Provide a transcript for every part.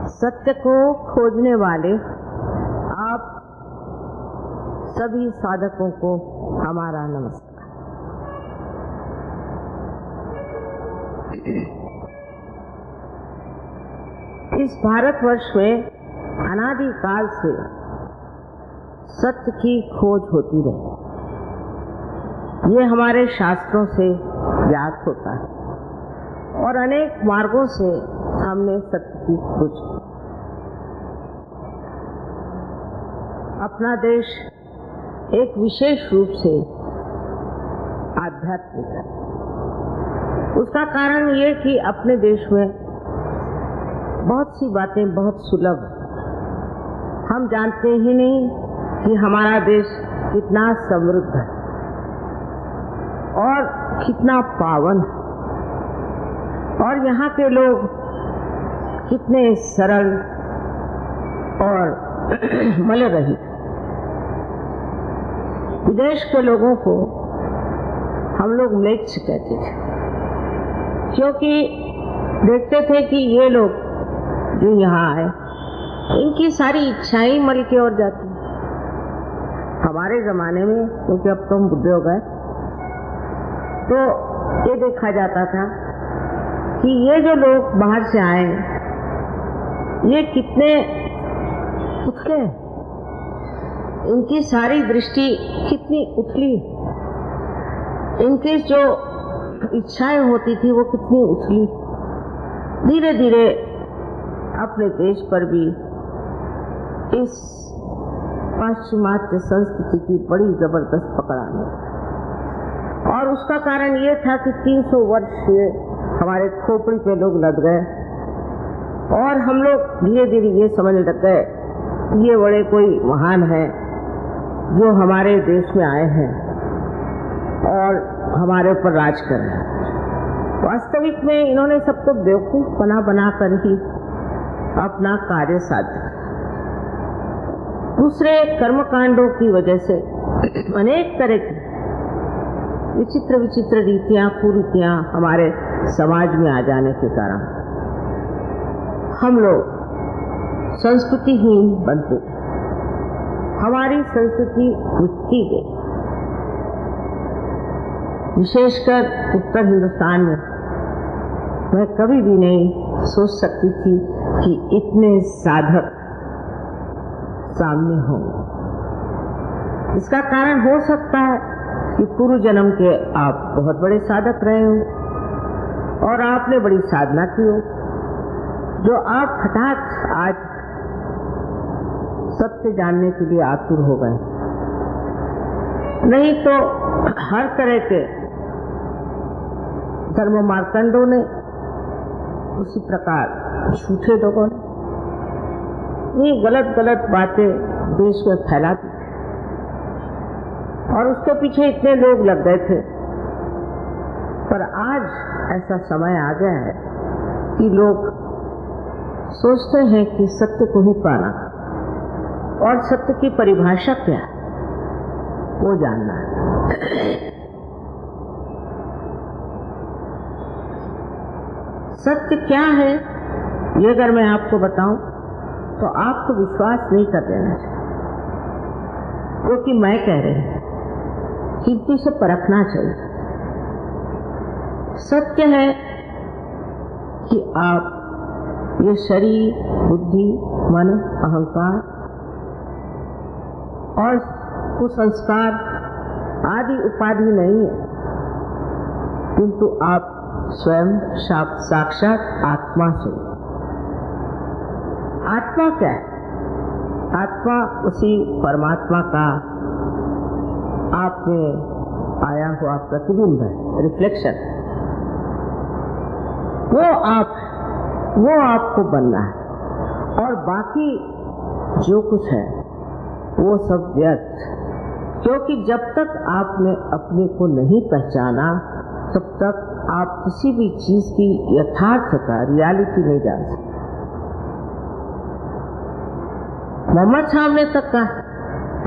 सत्य को खोजने वाले आप सभी साधकों को हमारा नमस्कार। इस भारतवर्ष में अनादिकाल से सत्य की खोज होती रही। ये हमारे शास्त्रों से ज्ञात होता है और अनेक मार्गों से हमने सत्य की खोज की। अपना देश एक विशेष रूप से आध्यात्मिक है। उसका कारण ये कि अपने देश में बहुत सी बातें बहुत सुलभ हैं। हम जानते ही नहीं कि हमारा देश कितना समृद्ध है और कितना पावन है और यहाँ के लोग कितने सरल और मल रहित। विदेश के लोगों को हम लोग म्लेच्छ कहते थे, क्योंकि देखते थे कि ये लोग जो यहाँ आए इनकी सारी इच्छाएं मल की ओर जाती। हमारे जमाने में, क्योंकि अब तो हम बुढ़े हो गए, तो ये देखा जाता था कि ये जो लोग बाहर से आए ये कितने उथले, इनकी सारी दृष्टि कितनी उथली, इनकी जो इच्छाएं होती थी वो कितनी उथली। धीरे धीरे अपने देश पर भी इस पाश्चिमात्य संस्कृति की बड़ी जबरदस्त पकड़ आने लगी और उसका कारण ये था कि 300 वर्ष से हमारे खोपड़ी पे लोग लद गए और हम लोग धीरे धीरे ये समझने लग गए ये बड़े कोई महान है जो हमारे देश में आए हैं और हमारे ऊपर राज कर रहे हैं। वास्तविक में इन्होंने सबको बेवकूफ बना कर ही अपना कार्य साध्य। दूसरे कर्मकांडों की वजह से अनेक तरह की विचित्र विचित्र रीतियां कुरीतियां हमारे समाज में आ जाने के कारण हम लोग संस्कृतिहीन बनते, हमारी संस्कृति मिटती गई। विशेषकर उत्तर हिंदुस्तान में मैं कभी भी नहीं सोच सकती थी कि इतने साधक सामने होंगे। इसका कारण हो सकता है कि पूर्व जन्म के आप बहुत बड़े साधक रहे हो और आपने बड़ी साधना की हो, जो आप हठात आज सत्य जानने के लिए आतुर हो गए। नहीं तो हर तरह के धर्म मार्तंडों ने, उसी प्रकार झूठे लोगों ने ये गलत गलत बातें देश में फैला दी और उसके पीछे इतने लोग लग गए थे। पर आज ऐसा समय आ गया है कि लोग सोचते हैं कि सत्य को ही पाना और सत्य की परिभाषा क्या है वो जानना है। सत्य क्या है ये अगर मैं आपको बताऊं तो आपको विश्वास नहीं कर देना चाहिए, क्योंकि मैं कह रही हूं, किंतु इसे परखना चाहिए। सत्य है कि आप ये शरीर, बुद्धि, मन, अहंकार और कुसंस्कार आदि उपाधि नहीं है, किंतु आप स्वयं साक्षात आत्मा से। आत्मा क्या है? आत्मा उसी परमात्मा का आप में आया हुआ प्रतिबिंब है, रिफ्लेक्शन। वो आपको बनना है और बाकी जो कुछ है वो सब व्यर्थ। क्योंकि जब तक आपने अपने को नहीं पहचाना तब तक आप किसी भी चीज की यथार्थता, रियलिटी नहीं जान सकते। मोहम्मद साहब ने तक कहा,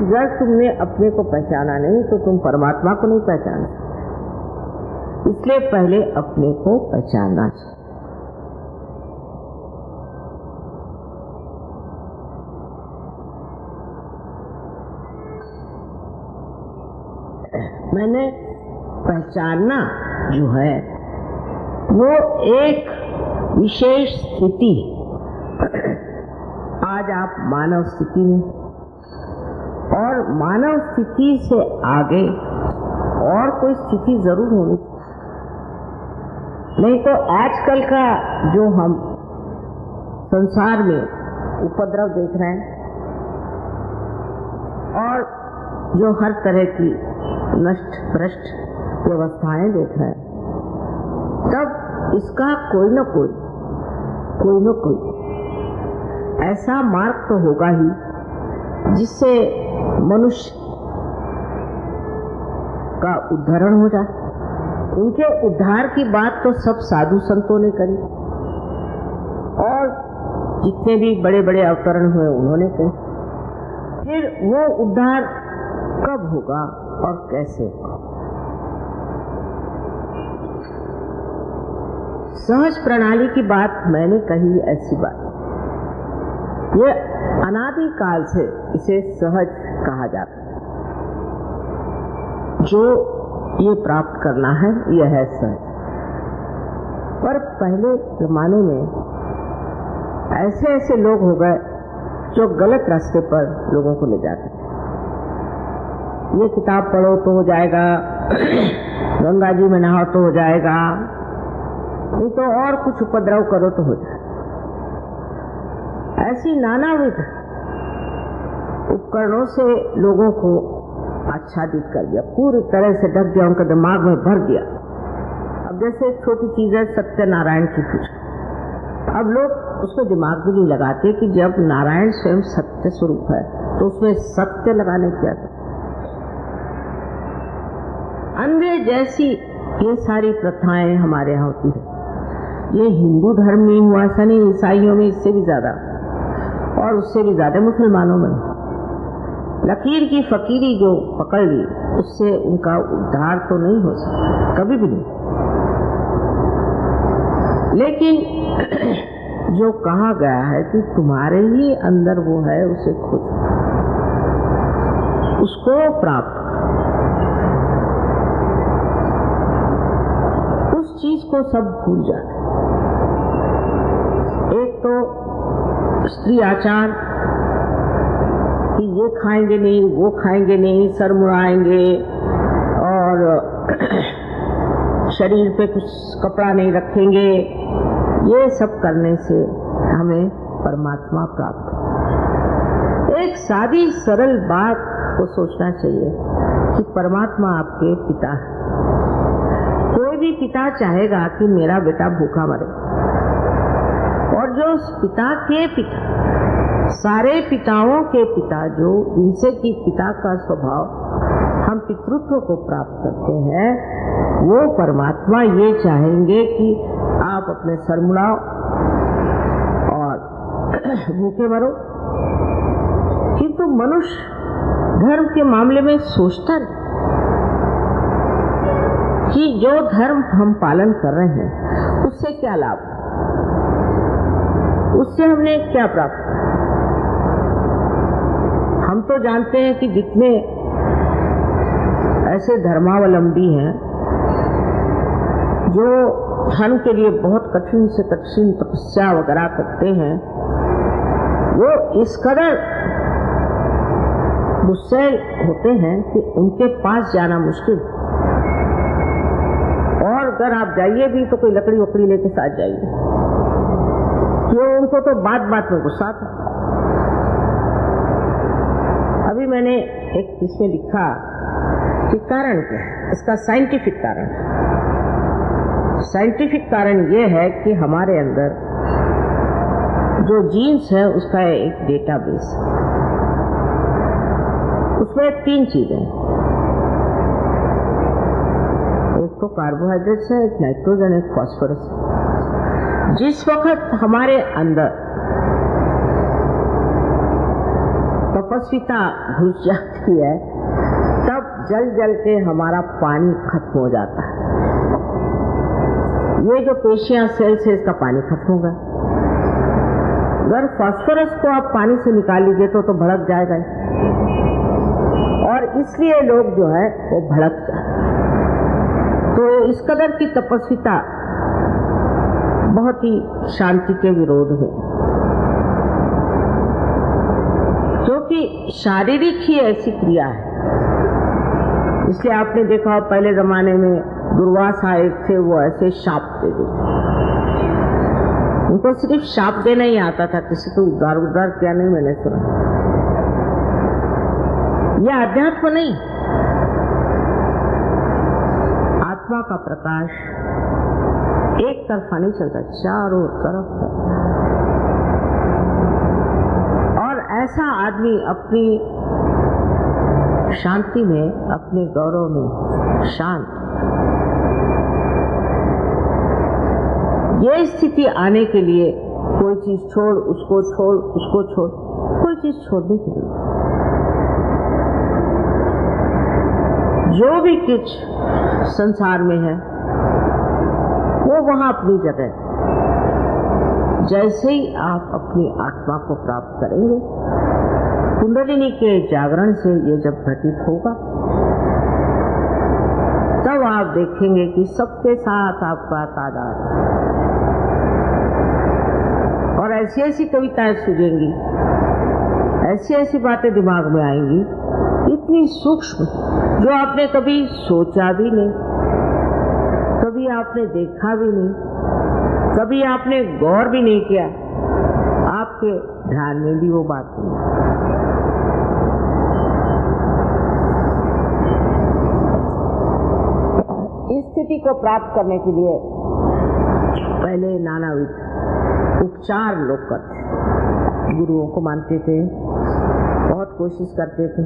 अगर तुमने अपने को पहचाना नहीं तो तुम परमात्मा को नहीं पहचान सकते। इसलिए पहले अपने को पहचानना चाहिए। मैंने पहचानना जो है वो एक विशेष स्थिति। आज आप मानव स्थिति में, और मानव स्थिति से आगे और कोई स्थिति जरूर होनी, नहीं तो आजकल का जो हम संसार में उपद्रव देख रहे हैं और जो हर तरह की नष्ट भ्रष्ट व्यवस्थाएं देख रहे हैं, तब इसका कोई न कोई ऐसा मार्ग तो होगा ही जिससे मनुष्य का उद्धारण हो जाए। उनके उद्धार की बात तो सब साधु संतों ने करी और जितने भी बड़े बड़े अवतरण हुए उन्होंने कही। फिर वो उद्धार कब होगा और कैसे होगा? सहज प्रणाली की बात मैंने कही, ऐसी बात ये अनादि काल से इसे सहज कहा जाता है। जो ये प्राप्त करना है यह है सहज। पर पहले जमाने में ऐसे ऐसे लोग हो गए जो गलत रास्ते पर लोगों को ले जाते थे। ये किताब पढ़ो तो हो जाएगा, गंगा जी में नहाओ तो हो जाएगा, नहीं तो और कुछ उपद्रव करो तो हो जाएगा। ऐसी नानाविध उपकरणों से लोगों को आच्छादित कर दिया, पूरी तरह से ढक दिया, उनका दिमाग में भर दिया। अब जैसे एक छोटी चीज है सत्यनारायण की पूजा, अब लोग उसमें दिमाग भी नहीं लगाते कि जब नारायण स्वयं सत्य स्वरूप है तो उसमें सत्य लगाने क्या था। अंधे जैसी ये सारी प्रथाएं हमारे यहाँ होती है। ये हिंदू धर्म में हुआ ऐसा नहीं, ईसाइयों में इससे भी ज्यादा और उससे भी ज्यादा मुसलमानों में। लकीर की फकीरी जो पकड़ ली उससे उनका उद्धार तो नहीं हो सकता, कभी भी नहीं। लेकिन जो कहा गया है कि तुम्हारे ही अंदर वो है, उसे खोजो, उसको प्राप्त करो। उस चीज को सब भूल जाते। एक तो स्त्री आचार कि ये खाएंगे नहीं, वो खाएंगे नहीं, सर मुड़ाएंगे और शरीर पे कुछ कपड़ा नहीं रखेंगे। ये सब करने से हमें परमात्मा प्राप्त हो। एक सादी सरल बात को सोचना चाहिए कि परमात्मा आपके पिता है। कोई भी पिता चाहेगा कि मेरा बेटा भूखा मरे, और जो पिता के पिता, सारे पिताओं के पिता, जो इनसे की पिता का स्वभाव हम पितृत्व को प्राप्त करते हैं, वो परमात्मा ये चाहेंगे कि आप अपने सर मुड़ाओ और भूखे मरो। किंतु मनुष्य धर्म के मामले में सोचता नहीं कि जो धर्म हम पालन कर रहे हैं उससे क्या लाभ, उससे हमने क्या प्राप्त। हम तो जानते हैं कि जितने ऐसे धर्मावलंबी हैं जो धर्म के लिए बहुत कठिन से कठिन तपस्या वगैरह करते हैं, वो इस कदर गुस्से होते हैं कि उनके पास जाना मुश्किल। और अगर आप जाइए भी तो कोई लकड़ी वकड़ी लेके साथ जाइए, क्यों? उनको तो बात बात में गुस्सा था। अभी मैंने एक इसमें लिखा कि कारण क्या है, इसका साइंटिफिक कारण। साइंटिफिक कारण ये है कि हमारे अंदर जो जीन्स है उसका एक डेटाबेस है, उसमें 3 चीजें हैं। एक तो कार्बोहाइड्रेट्स है, एक नाइट्रोजन, एक फास्फोरस। जिस वक्त हमारे अंदर तपस्विता घुस जाती है तब जल जल के हमारा पानी खत्म हो जाता है। ये जो पेशियां सेल्स है इसका पानी खत्म होगा। अगर फास्फोरस को आप पानी से निकाल लीजिए तो भड़क जाएगा और इसलिए लोग जो है वो भड़क जाते। तो इस कदर की तपस्विता बहुत ही शांति के विरोध में, क्योंकि शारीरिक ही ऐसी क्रिया है। इसलिए आपने देखा पहले जमाने में दुर्वासा एक थे, वो ऐसे शाप दे देते, उनको सिर्फ शाप देना ही आता था, किसी को उद्धार किया नहीं मैंने सुना। यह अध्यात्म नहीं, आत्मा का प्रकाश एक तरफा नहीं चलता, चारों तरफ चलता। और ऐसा आदमी अपनी शांति में, अपने गौरव में शांत। ये स्थिति आने के लिए कोई चीज छोड़, उसको छोड़, उसको छोड़, कोई चीज छोड़ने के लिए जो भी कुछ संसार में है वो वहां अपनी जगह। जैसे ही आप अपनी आत्मा को प्राप्त करेंगे, कुंडलिनी के जागरण से ये जब घटित होगा, तब आप देखेंगे कि सबके साथ आपका तादाद है। और ऐसी ऐसी कविताएं सूझेंगी, ऐसी ऐसी बातें दिमाग में आएंगी, इतनी सूक्ष्म, जो आपने कभी सोचा भी नहीं, कभी आपने देखा भी नहीं, कभी आपने गौर भी नहीं किया, आपके ध्यान में भी वो बात नहीं। इस स्थिति को प्राप्त करने के लिए पहले नानाविध उपचार लोग करते, गुरुओं को मानते थे, बहुत कोशिश करते थे,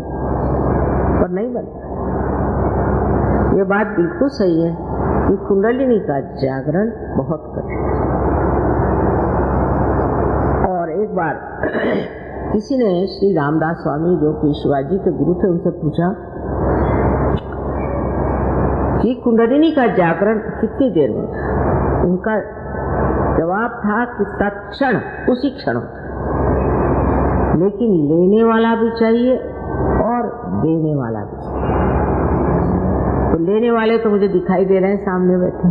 पर नहीं बनता। ये बात बिल्कुल सही है कि कुंडलिनी का जागरण बहुत कठिन। और एक बार किसी ने श्री रामदास स्वामी, जो कि शिवाजी के गुरु थे, उनसे पूछा कि कुंडलिनी का जागरण कितनी देर में था। उनका जवाब था कि तत्क्षण, उसी क्षण होता, लेकिन लेने वाला भी चाहिए और देने वाला भी चाहिए। तो लेने वाले तो मुझे दिखाई दे रहे हैं सामने बैठे,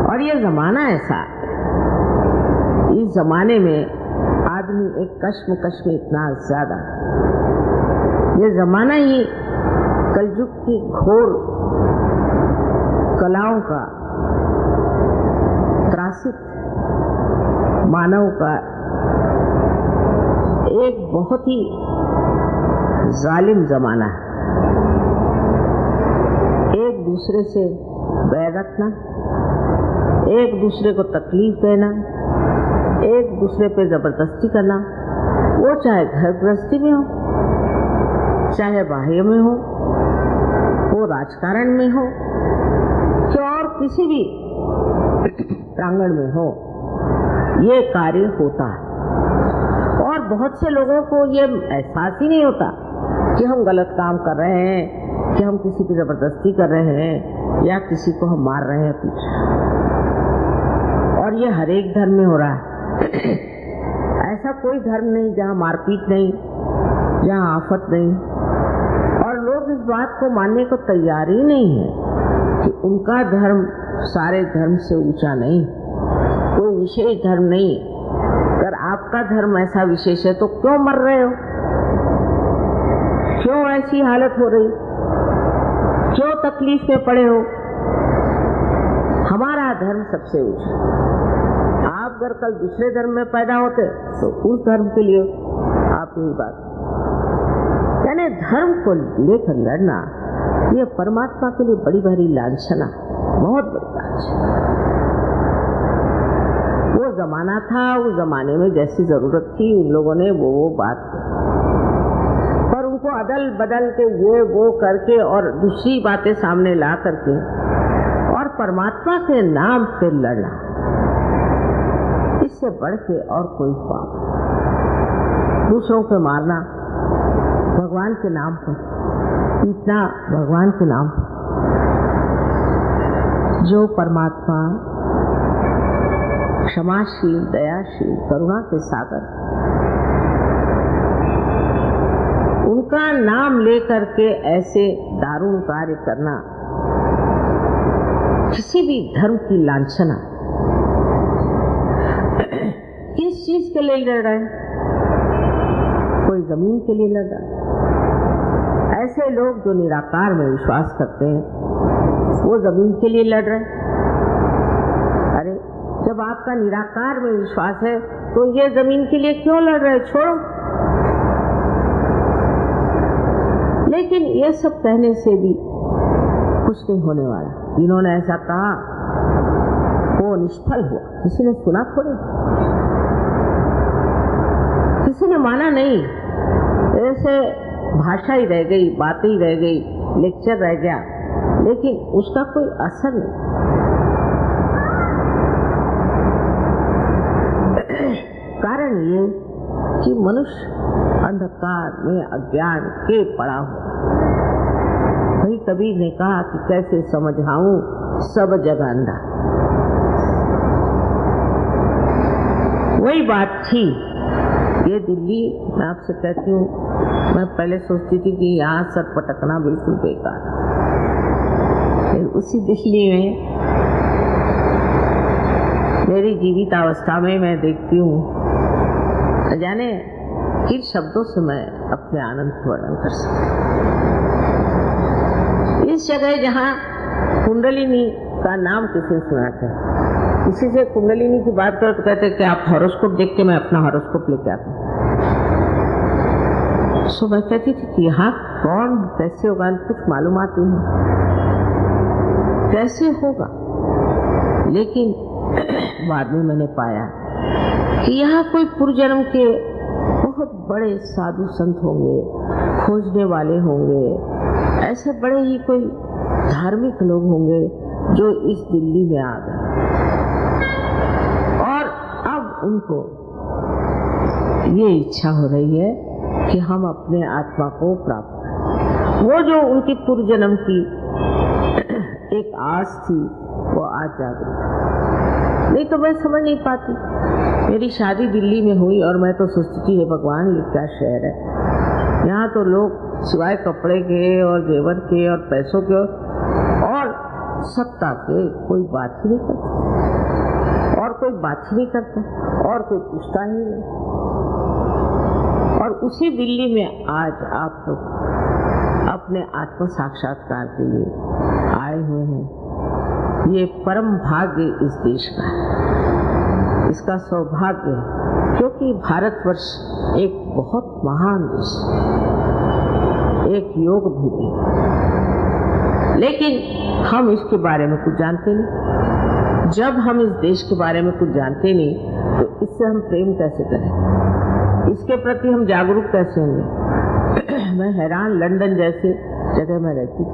और ये जमाना ऐसा, इस जमाने में आदमी एक कश्मकश में इतना ज्यादा, ये जमाना ही कलयुग की घोर कलाओं का, त्रासित मानव का एक बहुत ही जालिम जमाना है। एक दूसरे से बैर रखना, एक दूसरे को तकलीफ देना, एक दूसरे पे जबरदस्ती करना, वो चाहे घर गृहस्थी में हो, चाहे बाह्य में हो, वो राजकारण में हो, या और किसी भी प्रांगण में हो, ये कार्य होता है। और बहुत से लोगों को ये एहसास ही नहीं होता कि हम गलत काम कर रहे हैं, कि हम किसी की जबरदस्ती कर रहे हैं, या किसी को हम मार रहे हैं पीछे। और ये हर एक धर्म में हो रहा है। ऐसा कोई धर्म नहीं जहाँ मारपीट नहीं, जहाँ आफत नहीं। और लोग इस बात को मानने को तैयार ही नहीं है कि उनका धर्म सारे धर्म से ऊंचा नहीं, कोई विशेष धर्म नहीं। अगर आपका धर्म ऐसा विशेष है तो क्यों मर रहे हो, क्यों ऐसी हालत हो रही, क्यों तकलीफ में पड़े हो? हमारा धर्म सबसे ऊंचा। आप अगर कल दूसरे धर्म में पैदा होते तो उस धर्म के लिए आप यही बात, यानी धर्म को लेकर लड़ना, ये परमात्मा के लिए बड़ी भारी लांछना, बहुत बड़ी लांछना। वो जमाना था, उस जमाने में जैसी जरूरत थी उन लोगों ने वो बात की, पर उनको अदल बदल के ये वो करके और दूसरी बातें सामने ला करके और परमात्मा के नाम पे लड़ना, इससे बढ़ के और कोई पाप। दूसरों को मारना भगवान के नाम पर, पीटना भगवान के नाम पर। जो परमात्मा क्षमाशील, दयाशील, करुणा के सागर, उनका नाम लेकर के ऐसे दारुण कार्य करना किसी भी धर्म की लांछना। किस चीज के लिए लड़ रहा है? कोई जमीन के लिए लड़ रहा है। ऐसे लोग जो निराकार में विश्वास करते हैं वो जमीन के लिए लड़ रहे हैं। अरे जब आपका निराकार में विश्वास है तो ये जमीन के लिए क्यों लड़ रहे? छोड़ो। लेकिन ये सब कहने से भी कुछ नहीं होने वाला। जिन्होंने ऐसा कहा वो निष्फल हुआ। किसी ने सुना थोड़े, किसी ने माना नहीं। ऐसे भाषा ही रह गई, बातें ही रह गई, लेक्चर रह गया, लेकिन उसका कोई असर नहीं। कारण ये कि मनुष्य अंधकार में अज्ञान के पड़ा हुआ। वही कबीर ने कहा कि कैसे समझाऊं सब जगह अंधा। वही बात थी। ये दिल्ली, मैं आपसे कहती हूँ, मैं पहले सोचती थी कि यहाँ सर पटकना बिल्कुल बेकार। फिर उसी दिल्ली में मेरी जीवित अवस्था में मैं देखती हूँ, जाने किन शब्दों से मैं अपने आनंद को वर्णन कर सकती। इस जगह जहाँ कुंडलिनी का नाम किसी ने सुना था, किसी से कुंडलिनी की बात करो तो कहते कि आप हॉरोस्कोप देख के मैं अपना हॉरोस्कोप लेके आता हूँ। सो मैं कहती थी कि यहाँ कौन कैसे होगा, कुछ मालूमात नहीं कैसे होगा। लेकिन बाद में मैंने पाया कि यहाँ कोई पूर्वजन्म के बहुत बड़े साधु संत होंगे, खोजने वाले होंगे, ऐसे बड़े ही कोई धार्मिक लोग होंगे जो इस दिल्ली में आ गए और अब उनको ये इच्छा हो रही है कि हम अपने आत्मा को प्राप्त करें। वो जो उनकी पूर्व जन्म की एक आस थी वो आज जागृत। नहीं तो मैं समझ नहीं पाती। मेरी शादी दिल्ली में हुई और मैं तो सोचती थी हे भगवान ये क्या शहर है। यहाँ तो लोग सिवाय कपड़े के और जेवर के और पैसों के और सत्ता के कोई बात ही नहीं करता, और कोई बात ही नहीं करता, और कोई पूछता ही नहीं। और उसी दिल्ली में आज आप लोग अपने आत्म साक्षात्कार के लिए आए हुए हैं। ये परम भाग्य इस देश का है, इसका सौभाग्य, क्योंकि भारतवर्ष एक बहुत महान देश, एक योग भूमि, लेकिन हम इसके बारे में कुछ जानते नहीं। जब हम इस देश के बारे में कुछ जानते नहीं तो इससे हम प्रेम कैसे करें, इसके प्रति हम जागरूक कैसे होंगे। मैं हैरान, लंदन जैसे जगह में रहती थी,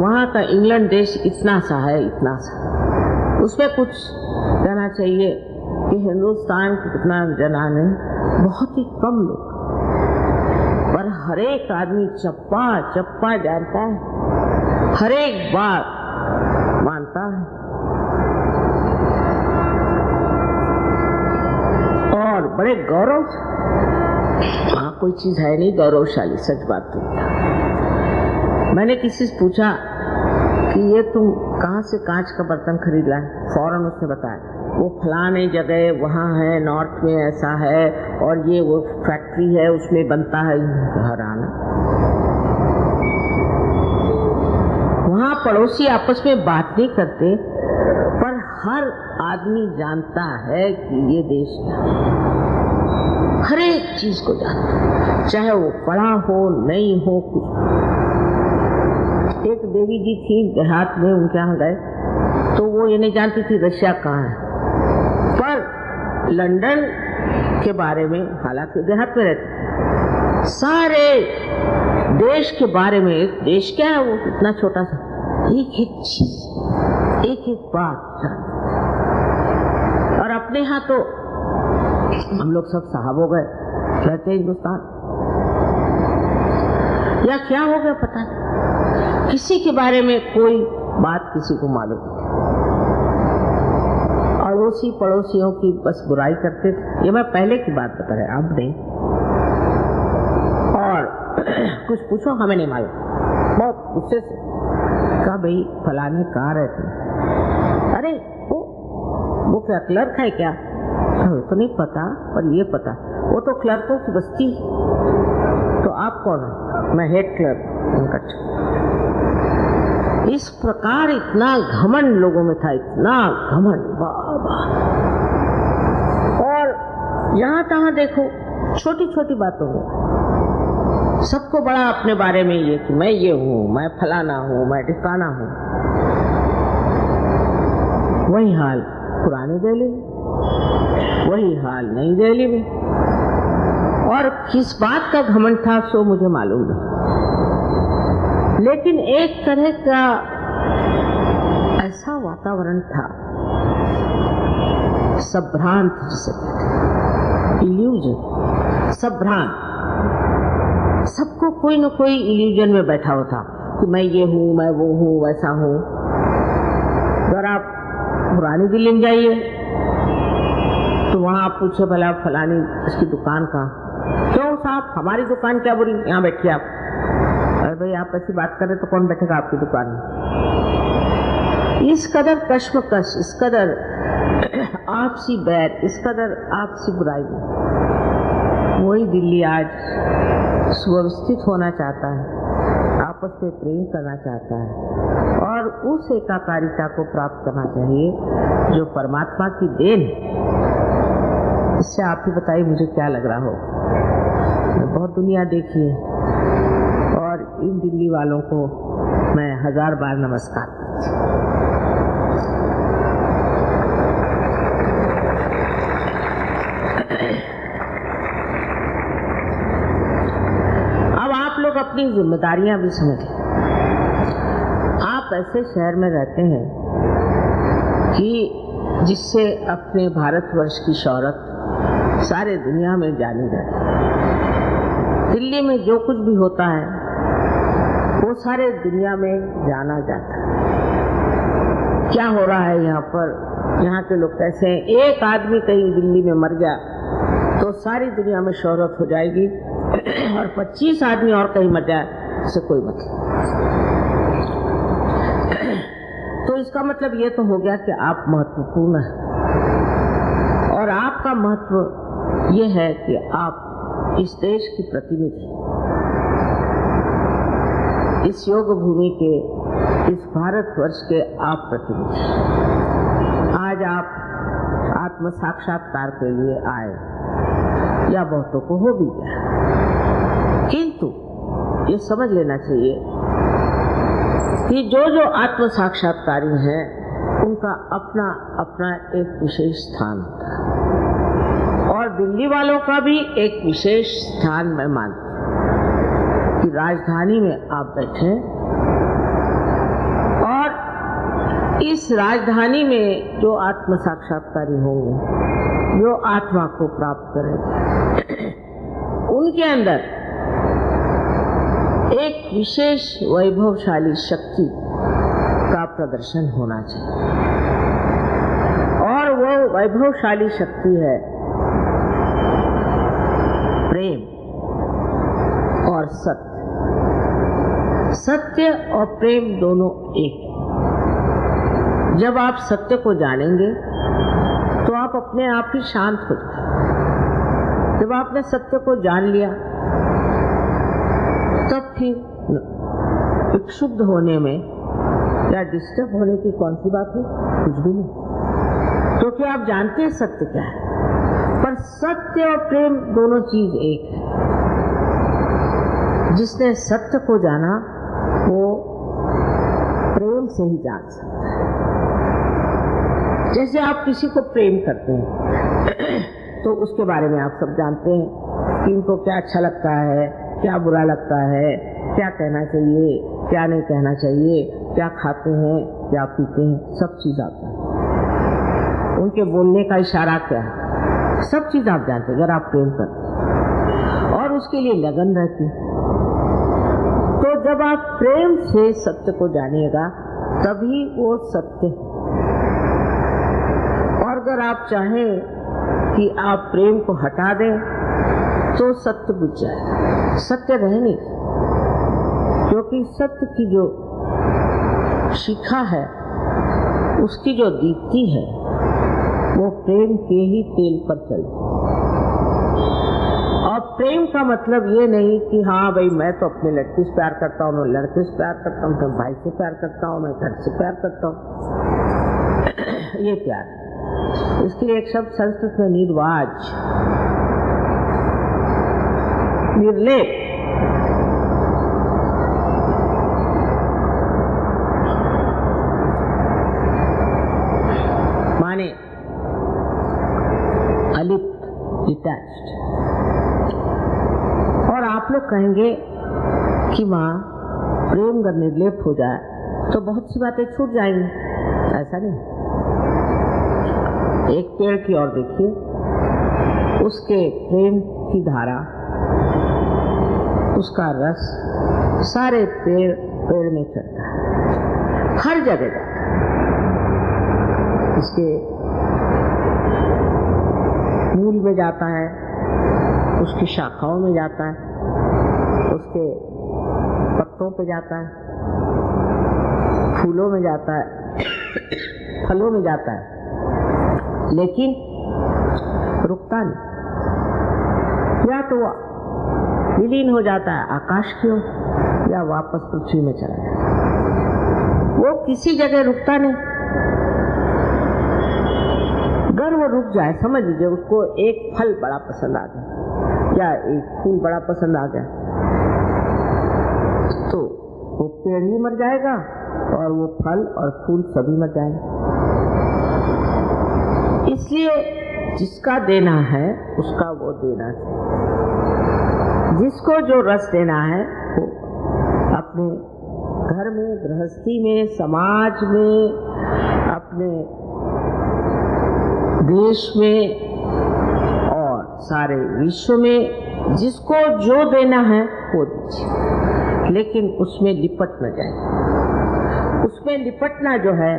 वहाँ का इंग्लैंड देश इतना सा है, इतना सा, उसमें कुछ कहना चाहिए कि हिंदुस्तान के कितना जनान है, बहुत ही कम लोग, पर हर एक आदमी चप्पा चप्पा जानता है, हर एक बात मानता है और बड़े गौरव। वहाँ कोई चीज है नहीं गौरवशाली, सच बात तो। मैंने किसी से पूछा कि ये तुम कहाँ से कांच का बर्तन खरीद लाए, फौरन उसने बताया वो फलाने जगह वहाँ है, नॉर्थ में ऐसा है, और ये वो फैक्ट्री है उसमें बनता है। हराना, वहाँ पड़ोसी आपस में बात नहीं करते, पर हर आदमी जानता है कि ये देश क्या है, हर एक चीज को जानता है, चाहे वो पढ़ा हो नहीं हो कुछ। एक देवी जी थी देहात में, उनके यहाँ गए तो वो ये नहीं जानती थी रशिया कहाँ है, पर लंदन के बारे में, हालांकि देहात में रहती थी, सारे देश के बारे में, देश क्या है वो इतना छोटा सा, एक एक चीज, एक एक बात। और अपने यहाँ तो हम लोग सब साहब हो गए, रहते हिंदुस्तान, या क्या हो गया पता नहीं, किसी के बारे में कोई बात किसी को मालूम नहीं, अड़ोसी पड़ोसियों की बस बुराई करते थे। ये मैं पहले की बात बता रहा, अब नहीं। और कुछ पूछो, हमें नहीं मालूम। बहुत गुस्से से कहा, भाई फलाने कहाँ रहते? अरे वो क्या क्लर्क है क्या? तो नहीं पता, पर ये पता वो तो क्लर्कों की बस्ती। तो आप कौन है? मैं हेड क्लर्क। इस प्रकार इतना घमंड लोगों में था, इतना घमंड, बाबा। और यहाँ तहाँ देखो, छोटी छोटी बातों में सबको बड़ा अपने बारे में ये कि मैं ये हूँ, मैं फलाना हूँ, मैं ठिकाना हूँ। वही हाल पुराने दिल्ली में, वही हाल नई दिल्ली में। और किस बात का घमंड था सो मुझे मालूम नहीं, लेकिन एक तरह का ऐसा वातावरण था, संभ्रांत जिसे कहते, इल्यूजन, संभ्रांत। सबको कोई न कोई इल्यूजन में बैठा होता कि मैं ये हूँ, मैं वो हूँ, वैसा हूँ। अगर आप पुरानी दिल्ली में जाइए तो वहाँ आप पूछे, भला फलानी इसकी दुकान कहाँ? क्यों साहब, हमारी दुकान क्या बुरी? यहाँ बैठिए आप। अरे भाई, आप ऐसी बात करें तो कौन बैठेगा आपकी दुकान में? इस कदर कश्मकश, इस कदर आपसी बैर, इस कदर आपसी बुराई में। वही दिल्ली आज सुव्यवस्थित होना चाहता है, आपस में प्रेम करना चाहता है और उस एकाकारिता को प्राप्त करना चाहिए जो परमात्मा की देन। इससे आप ही बताइए मुझे क्या लग रहा हो। बहुत दुनिया देखी है और इन दिल्ली वालों को मैं 1000 बार नमस्कार। अब आप लोग अपनी जिम्मेदारियां भी समझें। आप ऐसे शहर में रहते हैं कि जिससे अपने भारतवर्ष की शौहरत सारे दुनिया में जानी जाती है। दिल्ली में जो कुछ भी होता है वो सारे दुनिया में जाना जाता है। क्या हो रहा है यहाँ पर, यहाँ के लोग कैसे हैं। एक आदमी कहीं दिल्ली में मर गया तो सारी दुनिया में शौहरत हो जाएगी और 25 आदमी और कहीं मर जाए इससे कोई मतलब। तो इसका मतलब ये तो हो गया कि आप महत्वपूर्ण हैं और आपका महत्व ये है कि आप इस देश की प्रतिनिधि, इस योग भूमि के, इस भारतवर्ष के आप प्रतिनिधि। आज आप आत्म साक्षात्कार के लिए आए या बहुतों को हो भी गया, किंतु ये समझ लेना चाहिए कि जो आत्म साक्षात्कारी हैं उनका अपना अपना एक विशेष स्थान होता है और दिल्ली वालों का भी एक विशेष स्थान मैं मानती हूँ कि राजधानी में आप बैठे और इस राजधानी में जो आत्म साक्षात्कारी होंगे, जो आत्मा को प्राप्त करेंगे, उनके अंदर एक विशेष वैभवशाली शक्ति का प्रदर्शन होना चाहिए और वो वैभवशाली शक्ति है प्रेम और सत्य। सत्य और प्रेम दोनों एक। जब आप सत्य को जानेंगे तो आप अपने आप ही शांत हो जाएंगे। जब आपने सत्य को जान लिया तब फिर विक्षुब्ध होने में या डिस्टर्ब होने की कौन सी बात है? कुछ भी नहीं, क्योंकि आप जानते हैं सत्य क्या है। पर सत्य और प्रेम दोनों चीज एक है। जिसने सत्य को जाना वो प्रेम से ही जान सकता है। जैसे आप किसी को प्रेम करते हैं तो उसके बारे में आप सब जानते हैं कि इनको क्या अच्छा लगता है, क्या बुरा लगता है, क्या कहना चाहिए, क्या नहीं कहना चाहिए, क्या खाते हैं, क्या पीते हैं, सब चीज आप जानते हैं। उनके बोलने का इशारा क्या है, सब चीज आप जानते हैं अगर आप प्रेम करते हैं और उसके लिए लगन रहती। तो जब आप प्रेम से सत्य को जानिएगा तभी वो सत्य है। और अगर आप चाहें कि आप प्रेम को हटा दें तो सत्य बुझ जाएगा, सत्य रह नहीं। क्योंकि सत्य की जो शिखा है, उसकी जो दीप्ति है, वो प्रेम के ही तेल पर चलती। और प्रेम का मतलब ये नहीं कि हाँ भाई मैं तो अपने लड़की से प्यार करता हूँ, मैं लड़के से प्यार करता हूँ, मैं भाई से प्यार करता हूँ, मैं घर से प्यार करता हूँ। ये प्यार, इसके लिए एक शब्द संस्कृत में निर्वाज, निर्लेप, माने अलिप्त, डिटैच्ड। और आप लोग कहेंगे कि माँ प्रेम अगर निर्लेप हो जाए तो बहुत सी बातें छूट जाएंगी। ऐसा नहीं। एक पेड़ की ओर देखिए, उसके प्रेम की धारा, उसका रस सारे पेड़ में चलता है, हर जगह जाता है। उसके मूल में जाता है, उसकी शाखाओं में जाता है, उसके पत्तों पे जाता है, फूलों में जाता है, फलों में जाता है, लेकिन रुकता नहीं। या तो विलीन हो जाता है आकाश की ओर, या वापस पृथ्वी में चला जाता है। वो किसी जगह रुकता नहीं। अगर वो रुक जाए, समझ लीजिए उसको एक फल बड़ा पसंद आ गया या एक फूल बड़ा पसंद आ गया, तो वो पेड़ ही मर जाएगा और वो फल और फूल सभी मर जाएंगे। इसलिए जिसका देना है उसका वो देना चाहिए। जिसको जो रस देना है वो अपने घर में, गृहस्थी में, समाज में, अपने देश में और सारे विश्व में जिसको जो देना है वो दीजिए, लेकिन उसमें लिपट न जाए। उसमें लिपटना जो है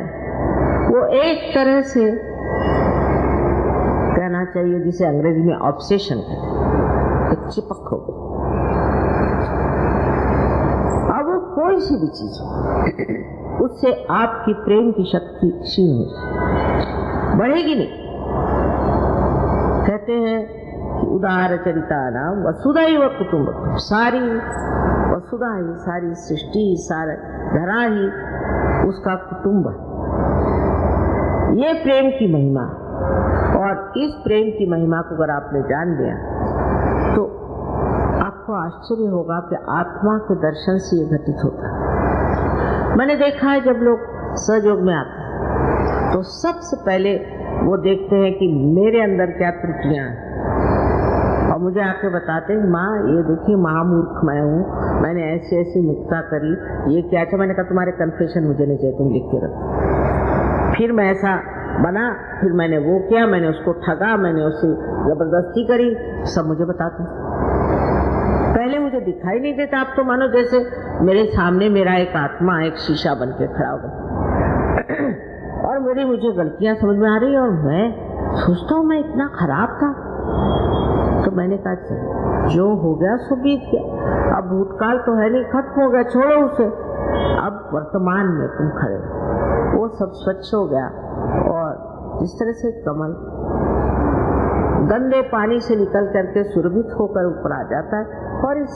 वो एक तरह से कहना चाहिए जिसे अंग्रेजी में ऑब्सेशन कहते हैं, एक चिपक हो गई। अब वो कोई सी भी चीज हो, उससे आपकी प्रेम की शक्ति क्षीण हो जाए, बढ़ेगी नहीं। कहते हैं कि उदार चरिता नाम वसुधा ही व कुटुंब, सारी वसुधा ही, सारी सृष्टि, सारा धरा ही उसका कुटुंब है। ये प्रेम की महिमा, और इस प्रेम की महिमा को अगर आपने जान लिया तो आपको आश्चर्य होगा कि आत्मा के दर्शन से ये घटित होता है। मैंने देखा है जब लोग सहयोग में आते हैं तो सबसे पहले वो देखते हैं कि मेरे अंदर क्या त्रुटियां हैं, और मुझे आके बताते हैं माँ ये देखिए महामूर्ख मैं हूँ, मैंने ऐसी ऐसी मुक्ता करी, ये क्या था। मैंने कहा तुम्हारे कन्फेशन मुझे नहीं चाहिए, तुम लिख के रखो। फिर मैं ऐसा बना, फिर मैंने वो किया, मैंने उसको ठगा, मैंने उससे जबरदस्ती करी, सब मुझे बताते। पहले मुझे दिखाई नहीं देता, अब तो मानो जैसे मेरे सामने मेरा एक आत्मा एक शीशा बन के खड़ा होगा और मुझे गलतियां समझ में आ रही है, और मैं सोचता हूँ मैं इतना खराब था। तो मैंने कहा जो हो गया सो बीत गया, अब भूतकाल तो है नहीं, खत्म हो गया, छोड़ो उसे, अब वर्तमान में तुम खड़े हो। वो सब स्वच्छ हो गया, और जिस तरह से कमल गंदे पानी से निकल करके सुरभित होकर ऊपर आ जाता है और इस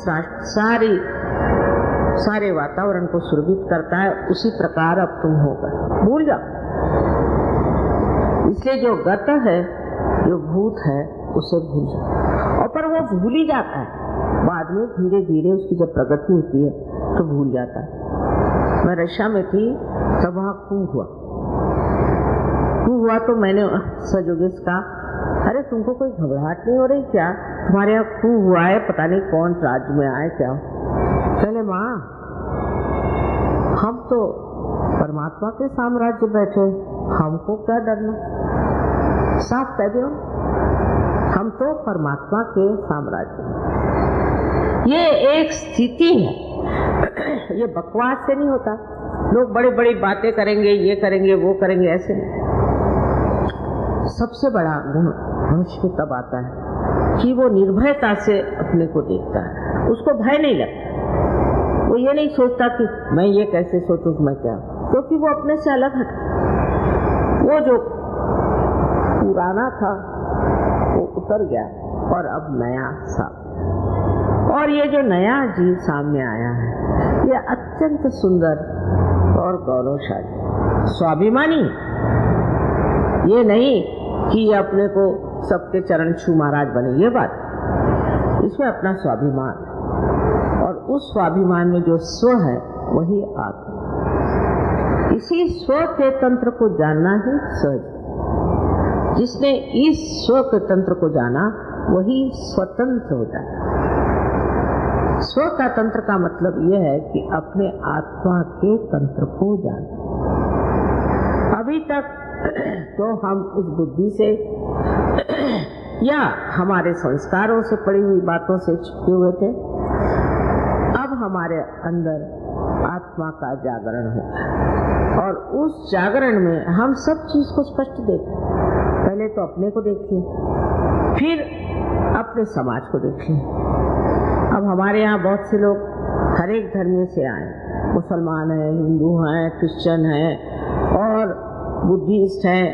सारे वातावरण को सुरभित करता है, उसी प्रकार अब तुम होगा। भूल जाओ। इसलिए जो गत है, जो भूत है, उसे भूल जाओ। और पर वो भूल ही जाता है, बाद में धीरे धीरे उसकी जब प्रगति होती है तो भूल जाता है। मैं रशिया में थी तब वहाँ कुंभ हुआ तो मैंने सहयोगी से कहा अरे तुमको कोई घबराहट नहीं हो रही क्या, तुम्हारे यहाँ कुंभ हुआ है, पता नहीं कौन राज्य में आए क्या। चले माँ हम तो परमात्मा के साम्राज्य बैठे, हमको क्या डरना, साफ कह दो हम तो परमात्मा के साम्राज्य में। ये एक स्थिति है, ये बकवास से नहीं होता। लोग बड़ी बड़ी बातें करेंगे, ये करेंगे वो करेंगे, ऐसे नहीं। सबसे बड़ा गुण मनुष्य को तब आता है कि वो निर्भयता से अपने को देखता है, उसको भय नहीं लगता, वो ये नहीं सोचता कि मैं ये कैसे सोचूं कि मैं क्या, क्योंकि वो अपने से अलग हट, वो जो पुराना था वो उतर गया और अब नया सामने। और ये जो नया जीव सामने आया है ये अत्यंत सुंदर और गौरवशाली, स्वाभिमानी। ये नहीं कि ये अपने को सबके चरण छू महाराज बने, ये बात, इसमें अपना स्वाभिमान, और उस स्वाभिमान में जो स्व है वही आत्मा। इसी स्व के तंत्र को जानना ही सहज। जिसने इस स्व के तंत्र को जाना वही स्वतंत्र हो जाता। स्व का तंत्र का मतलब यह है कि अपने आत्मा के तंत्र को जानना। अभी तक तो हम इस बुद्धि से या हमारे संस्कारों से पड़ी हुई बातों से चिपके हुए थे। अब हमारे अंदर आत्मा का जागरण हुआ और उस जागरण में हम सब चीज को स्पष्ट देखें। पहले तो अपने को देखिए, फिर अपने समाज को देखिए। अब हमारे यहाँ बहुत से लोग हर एक धर्म से आए, मुसलमान हैं, हिंदू हैं, क्रिश्चियन हैं और बुद्धिस्ट हैं,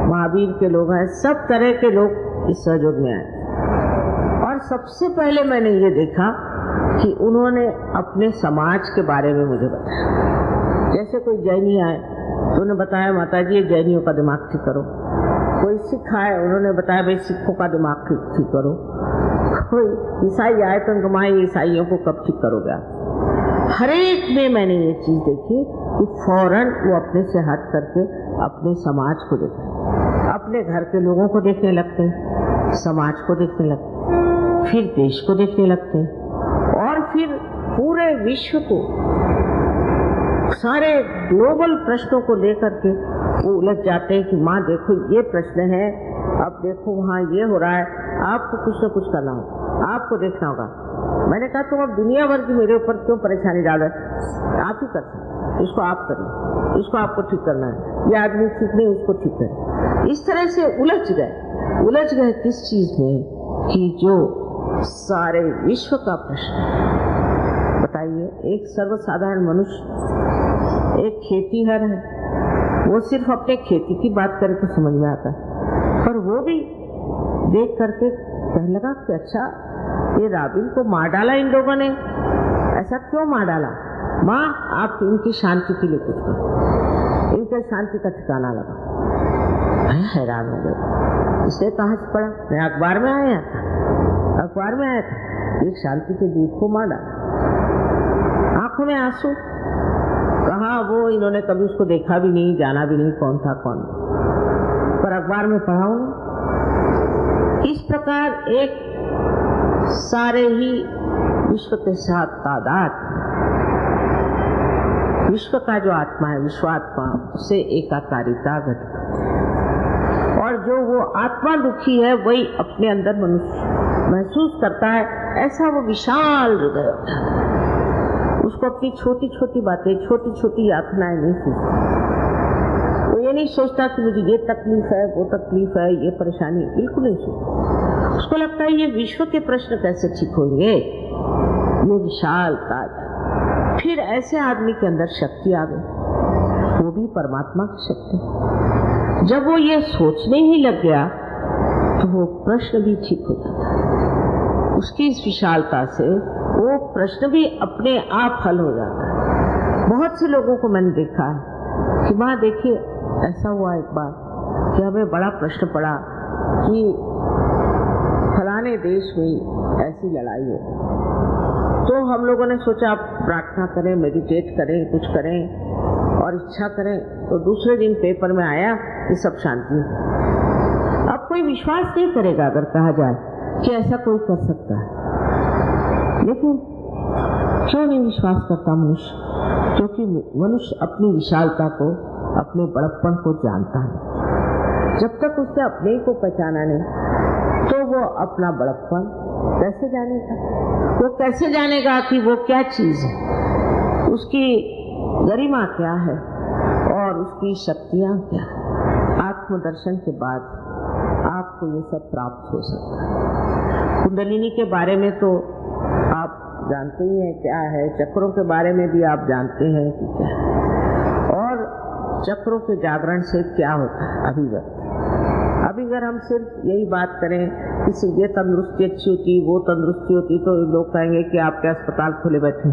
महावीर के लोग हैं, सब तरह के लोग इस सहयोग में आए। और सबसे पहले मैंने ये देखा कि उन्होंने अपने समाज के बारे में मुझे बताया। जैसे कोई जैनी आए तो उन्होंने बताया माता जी ये जैनियों का दिमाग ठीक करो। कोई सिख आए, उन्होंने बताया भाई सिखों का दिमाग ठीक करो। कोई ईसाई आए तो उनको माँ ईसाइयों को कब ठीक करोगे। हर एक में मैंने ये चीज देखी कि फौरन वो अपने से हट करके अपने समाज को देखते, अपने घर के लोगों को देखने लगते, समाज को देखने लगते, फिर देश को देखने लगते और फिर पूरे विश्व को, सारे ग्लोबल प्रश्नों को लेकर के वो उलझ जाते हैं कि माँ देखो ये प्रश्न है, अब देखो वहाँ ये हो रहा है, आपको कुछ न कुछ करना होगा, आपको देखना होगा। मैंने कहा तुम अब दुनिया भर की मेरे ऊपर क्यों परेशानी डाल रहे, आप ही कर सकते, इसको आप करिए, इसको आपको ठीक करना है, ये आदमी ठीक नहीं उसको ठीक करें। इस तरह से उलझ गए किस चीज में कि जो सारे विश्व का प्रश्न। बताइए, एक सर्वसाधारण मनुष्य, एक खेतीहर है, वो सिर्फ अपने खेती की बात करे तो समझ में आता है, पर वो भी देख करके कहने लगा कि अच्छा ये राबिन को मार डाला इन लोगों ने, ऐसा क्यों मार डाला? माँ आप इनकी शांति के लिए कुछ करो, इनके शांति का ठिकाना लगा। मैं हैरान हो गया, इसे कहाँ से पड़ा? मैं अखबार में आया था, एक शांति के दूत को मार डाला। आंखों में आंसू, कहा वो इन्होंने कभी उसको देखा भी नहीं, जाना भी नहीं कौन था कौन, पर अखबार में पढ़ा हूँ। इस प्रकार एक सारे ही विश्व के साथ तादाद, विश्व का जो आत्मा है, विश्वात्मा, उसे एकाकारिता घटित, और जो वो आत्मा दुखी है वही अपने अंदर मनुष्य महसूस करता है, ऐसा वो विशाल हृदय होता है। उसको अपनी छोटी छोटी बातें, छोटी छोटी यातनाएं नहीं सोचता। वो ये नहीं सोचता कि मुझे ये तकलीफ है, वो तकलीफ है, ये परेशानी, बिल्कुल नहीं सोचता। उसको लगता है ये विश्व के प्रश्न कैसे ठीक होंगे, ये विशाल ताज। फिर ऐसे आदमी के अंदर शक्ति आ गई, वो भी परमात्मा की शक्ति। जब वो ये सोचने ही लग गया तो वो प्रश्न भी ठीक हो जाता है। उसकी इस विशालता से वो प्रश्न भी अपने आप हल हो जाता है। बहुत से लोगों को मैंने देखा है कि माँ देखिए ऐसा हुआ एक बार कि हमें बड़ा प्रश्न पड़ा कि फलाने देश में ऐसी लड़ाई हो, तो हम लोगों ने सोचा आप प्रार्थना करें, मेडिटेट करें, कुछ करें और इच्छा करें। तो दूसरे दिन पेपर में आया कि सब शांति। अब कोई विश्वास नहीं करेगा अगर कहा जाए कि ऐसा कोई कर सकता है, लेकिन क्यों नहीं विश्वास करता मनुष्य? क्योंकि मनुष्य अपनी विशालता को, अपने बड़प्पन को जानता है। जब तक उसने अपने को पहचाना नहीं तो वो अपना बड़प्पन कैसे जानेगा? वो कैसे जानेगा कि वो क्या चीज है, उसकी गरिमा क्या है और उसकी शक्तियां क्या है? आत्मदर्शन के बाद आपको ये सब प्राप्त हो सकता है। कुंडलिनी के बारे में तो आप जानते ही हैं क्या है, चक्रों के बारे में भी आप जानते हैं कि क्या है, और चक्रों के जागरण से क्या होता है अभिव्यक्ति। अभी अगर हम सिर्फ यही बात करें कि सिर्फ ये तंदुरुस्ती अच्छी होती, वो तंदुरुस्ती होती, तो लोग कहेंगे कि आपके अस्पताल खुले बैठे।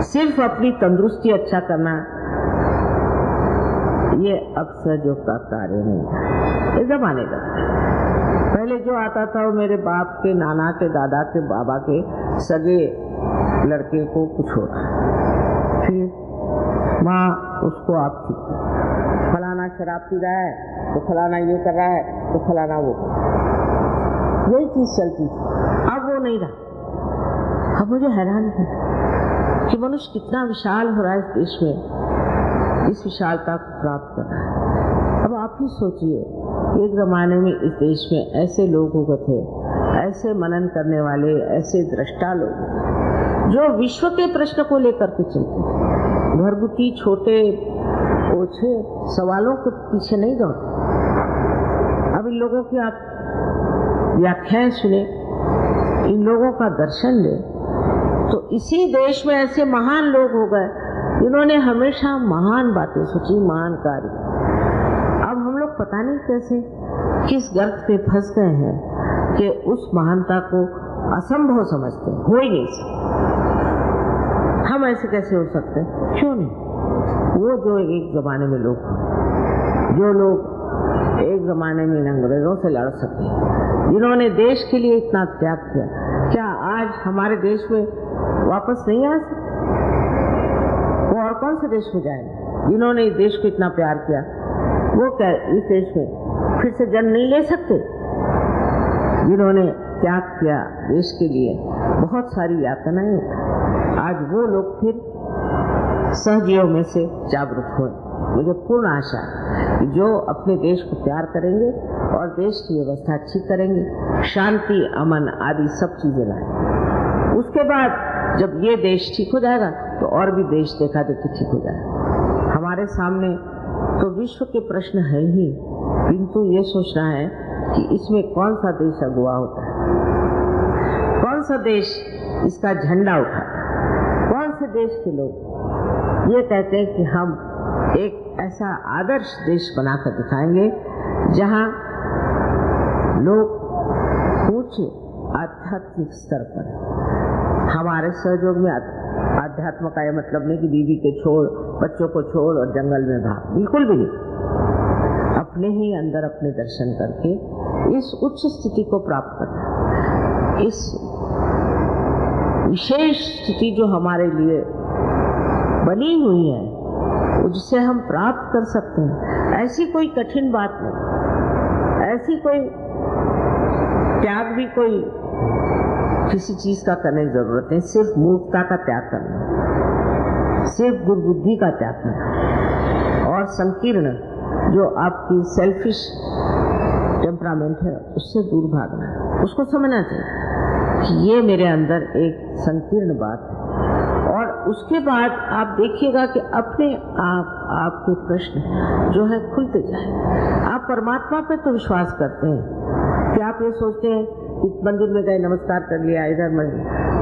सिर्फ अपनी तंदुरुस्ती अच्छा करना ये अक्सर जो का कार्य नहीं, इस जमाने का पहले जो आता था वो मेरे बाप के, नाना के, दादा के, बाबा के सगे लड़के को कुछ हो रहा है, फिर माँ उसको आप फलाना शराब पी रहा है तो फलाना ये कर रहा है तो फलाना वो, यही चीज चलती थी। अब वो नहीं रहा। अब मुझे हैरान है कि मनुष्य कितना विशाल हो रहा है इस देश में, इस विशालता को प्राप्त कर रहा है। अब आप ही सोचिए, एक जमाने में इस देश में ऐसे लोग हुए थे, ऐसे मनन करने वाले, ऐसे दृष्टा लोग जो विश्व के प्रश्न को लेकर के चलते थे, घरगुती छोटे ओछे सवालों के पीछे नहीं दौड़ते। अब इन लोगों की आप व्याख्याएं सुने, इन लोगों का दर्शन ले, तो इसी देश में ऐसे महान लोग हो गए जिन्होंने हमेशा महान बातें सोची, महान कार्य। अब हम लोग पता नहीं कैसे किस गर्त पे फंस गए हैं कि उस महानता को असंभव समझते हैं, हो ही नहीं सकता। हम ऐसे कैसे हो सकते हैं? क्यों नहीं? वो जो एक जमाने में लोग, जो लोग एक जमाने में अंग्रेजों से लड़ सके, जिन्होंने देश के लिए इतना त्याग किया, क्या आज हमारे देश में वापस नहीं आ सकते? वो और कौन से देश में जाएंगे जिन्होंने इस देश को इतना प्यार किया? वो क्या इस देश में फिर से जन्म नहीं ले सकते? जिन्होंने त्याग किया देश के लिए, बहुत सारी यातनाएं उठाई, आज वो लोग फिर सहजीव में से जागरूक हुए। मुझे पूर्ण आशा है कि जो अपने देश को प्यार करेंगे और देश की व्यवस्था अच्छी करेंगे, शांति, अमन आदि सब चीजें लाएंगे, उसके बाद जब ये देश ठीक हो जाएगा तो और भी देश देखा देखी ठीक हो जाएगा। हमारे सामने तो विश्व के प्रश्न है ही, किंतु ये सोचना है कि इसमें कौन सा देश अगुवा होता है, कौन सा देश इसका झंडा उठाता है, कौन से देश के लोग ये कहते हैं कि हम एक ऐसा आदर्श देश बनाकर दिखाएंगे जहां लोग ऊंचे आध्यात्मिक स्तर पर, हमारे सहयोग में आध्यात्म का यह मतलब नहीं कि बीवी के छोड़, बच्चों को छोड़ और जंगल में भाग, बिल्कुल भी नहीं। अपने ही अंदर अपने दर्शन करके इस उच्च स्थिति को प्राप्त करना, इस विशेष स्थिति जो हमारे लिए बनी हुई है, जिसे हम प्राप्त कर सकते हैं। ऐसी कोई कठिन बात नहीं, ऐसी कोई त्याग भी कोई किसी चीज का करने की जरूरत नहीं। सिर्फ मूर्खता का त्याग करना, सिर्फ दुर्बुद्धि का त्याग करना, और संकीर्ण जो आपकी सेल्फिश टेम्परामेंट है उससे दूर भागना है। उसको समझना चाहिए कि ये मेरे अंदर एक संकीर्ण बात है, और उसके बाद आप देखिएगा कि अपने आप आपके प्रश्न जो है खुलते जाए। आप परमात्मा पे तो विश्वास करते हैं कि आप ये सोचते हैं कि मंदिर में गए नमस्कार कर लिया, इधर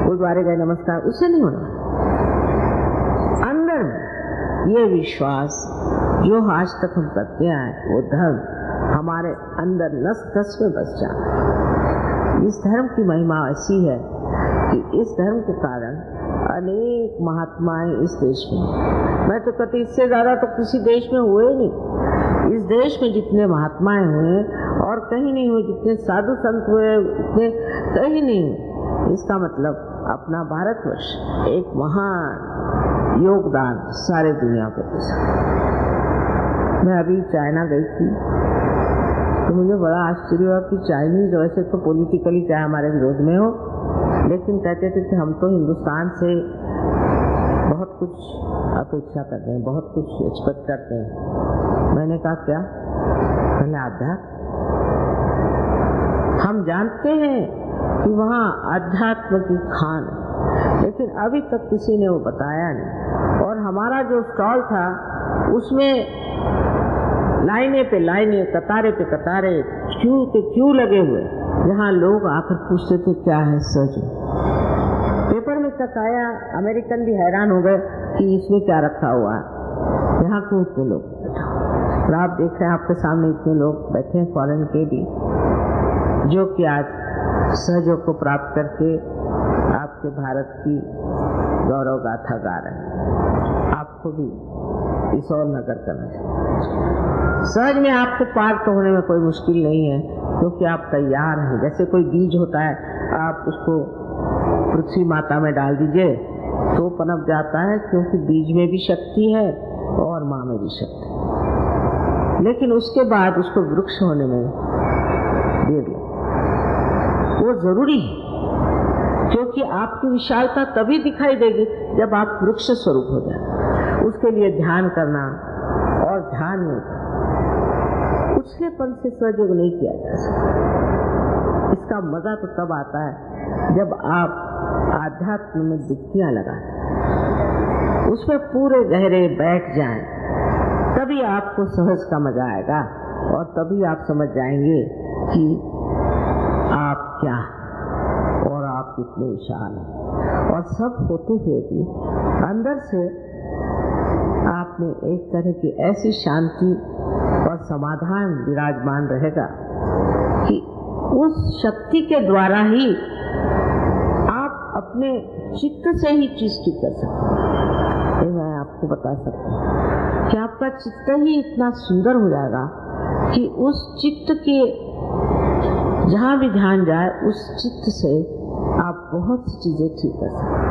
गुरुद्वारे गए नमस्कार, उससे नहीं होना। अंदर में ये विश्वास जो आज तक हम करते आए, वो धर्म हमारे अंदर नस-नस में बस जाए। इस धर्म की महिमा ऐसी है कि इस धर्म के कारण अनेक महात्माएं इस देश में, मैं तो कहती इससे ज्यादा तो किसी देश में हुए ही नहीं। इस देश में जितने महात्माएं हुए और कहीं नहीं हुए, जितने साधु संत हुए उतने कहीं नहीं हुए। इसका मतलब अपना भारतवर्ष एक महान योगदान सारे दुनिया को दे सकता। मैं अभी चाइना गई थी तो मुझे बड़ा आश्चर्य हुआ कि चाइनीज वैसे तो पॉलिटिकली चाहे हमारे विरोध में हो, लेकिन कहते थे कि हम तो हिंदुस्तान से बहुत कुछ अपेक्षा करते हैं, बहुत कुछ एक्सपेक्ट करते हैं। मैंने कहा क्या? पहले आध्यात्म, हम जानते हैं कि वहाँ अध्यात्म की खान, लेकिन अभी तक किसी ने वो बताया नहीं। और हमारा जो स्टॉल था उसमें लाइने पे लाइने, कतारे पे कतारे, क्यू के क्यू लगे हुए, जहाँ लोग आकर पूछते थे क्या है सहज। पेपर में तक आया, अमेरिकन भी हैरान हो गए कि इसमें क्या रखा हुआ है। यहाँ क्यों इतने लोग, और आप देख रहे हैं आपके सामने इतने लोग बैठे हैं फॉरेन के भी, जो कि आज सहयोग को प्राप्त करके आपके भारत की गौरव गाथा गा रहे हैं। आपको भी इस और नजर करना चाहिए। सहज में आपको पार तो होने में कोई मुश्किल नहीं है, क्योंकि आप तैयार हैं। जैसे कोई बीज होता है, आप उसको पृथ्वी माता में डाल दीजिए तो पनप जाता है, क्योंकि बीज में भी शक्ति है और माँ में भी शक्ति है। लेकिन उसके बाद उसको वृक्ष होने में देर लगती, वो जरूरी है, क्योंकि आपकी विशालता तभी दिखाई देगी जब आप वृक्ष स्वरूप हो जाए। उसके लिए ध्यान करना, और ध्यान में उछलेपन से सहयोग नहीं किया जा सकता। इसका मजा तो तब आता है जब आप आध्यात्म में डुबकियां लगाते हैं, उसमें पूरे गहरे बैठ जाएं, तभी आपको सहज का मजा आएगा, और तभी आप समझ जाएंगे कि आप क्या और आप कितने विशाल हैं। और सब होते हुए भी अंदर से आप में एक तरह की ऐसी शांति और समाधान विराजमान रहेगा कि उस शक्ति के द्वारा ही आप अपने चित्त से ही चीज ठीक कर सकते हैं। मैं आपको बता सकता हूँ कि आपका चित्त ही इतना सुंदर हो जाएगा कि उस चित्त के जहाँ भी ध्यान जाए, उस चित्त से आप बहुत सी चीजें ठीक कर सकते हैं।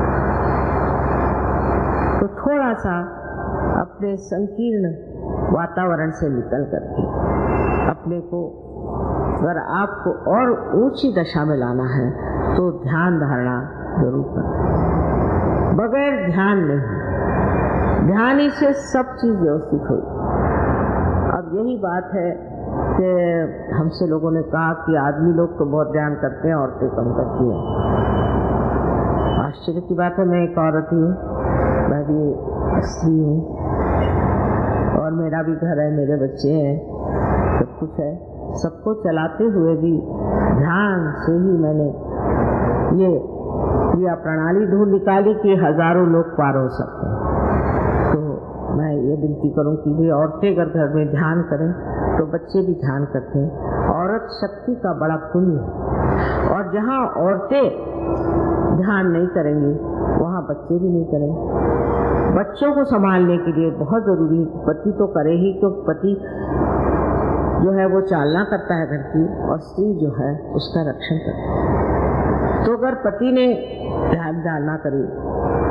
तो थोड़ा सा अपने संकीर्ण वातावरण से निकल करके अपने को, अगर आपको और ऊंची दशा में लाना है तो ध्यान धारणा जरूर करें। बगैर ध्यान नहीं, ध्यान ही से सब चीज व्यवस्थित होगी। अब यही बात है कि हमसे लोगों ने कहा कि आदमी लोग तो बहुत ध्यान करते हैं, औरतें कम करती हैं। आश्चर्य की बात है, मैं एक औरत ही हूँ, मैं भी स्त्री हूँ, और मेरा भी घर है, मेरे बच्चे हैं, सब कुछ है। सबको चलाते हुए भी ध्यान से ही मैंने ये प्रणाली ढूंढ निकाली कि हजारों लोग पार हो सकते हैं। तो मैं ये विनती करूं कि भी औरतें अगर घर में ध्यान करें तो बच्चे भी ध्यान करते हैं। औरत शक्ति का बड़ा पुण्य है, और जहाँ औरतें ध्यान नहीं करेंगी वहाँ बच्चे भी नहीं करेंगे। बच्चों को संभालने के लिए बहुत जरूरी है, पति तो करे ही, क्योंकि पति जो है वो चालना करता है घर की, और स्त्री जो है उसका रक्षण करती है। तो अगर पति ने ध्यान डालना करे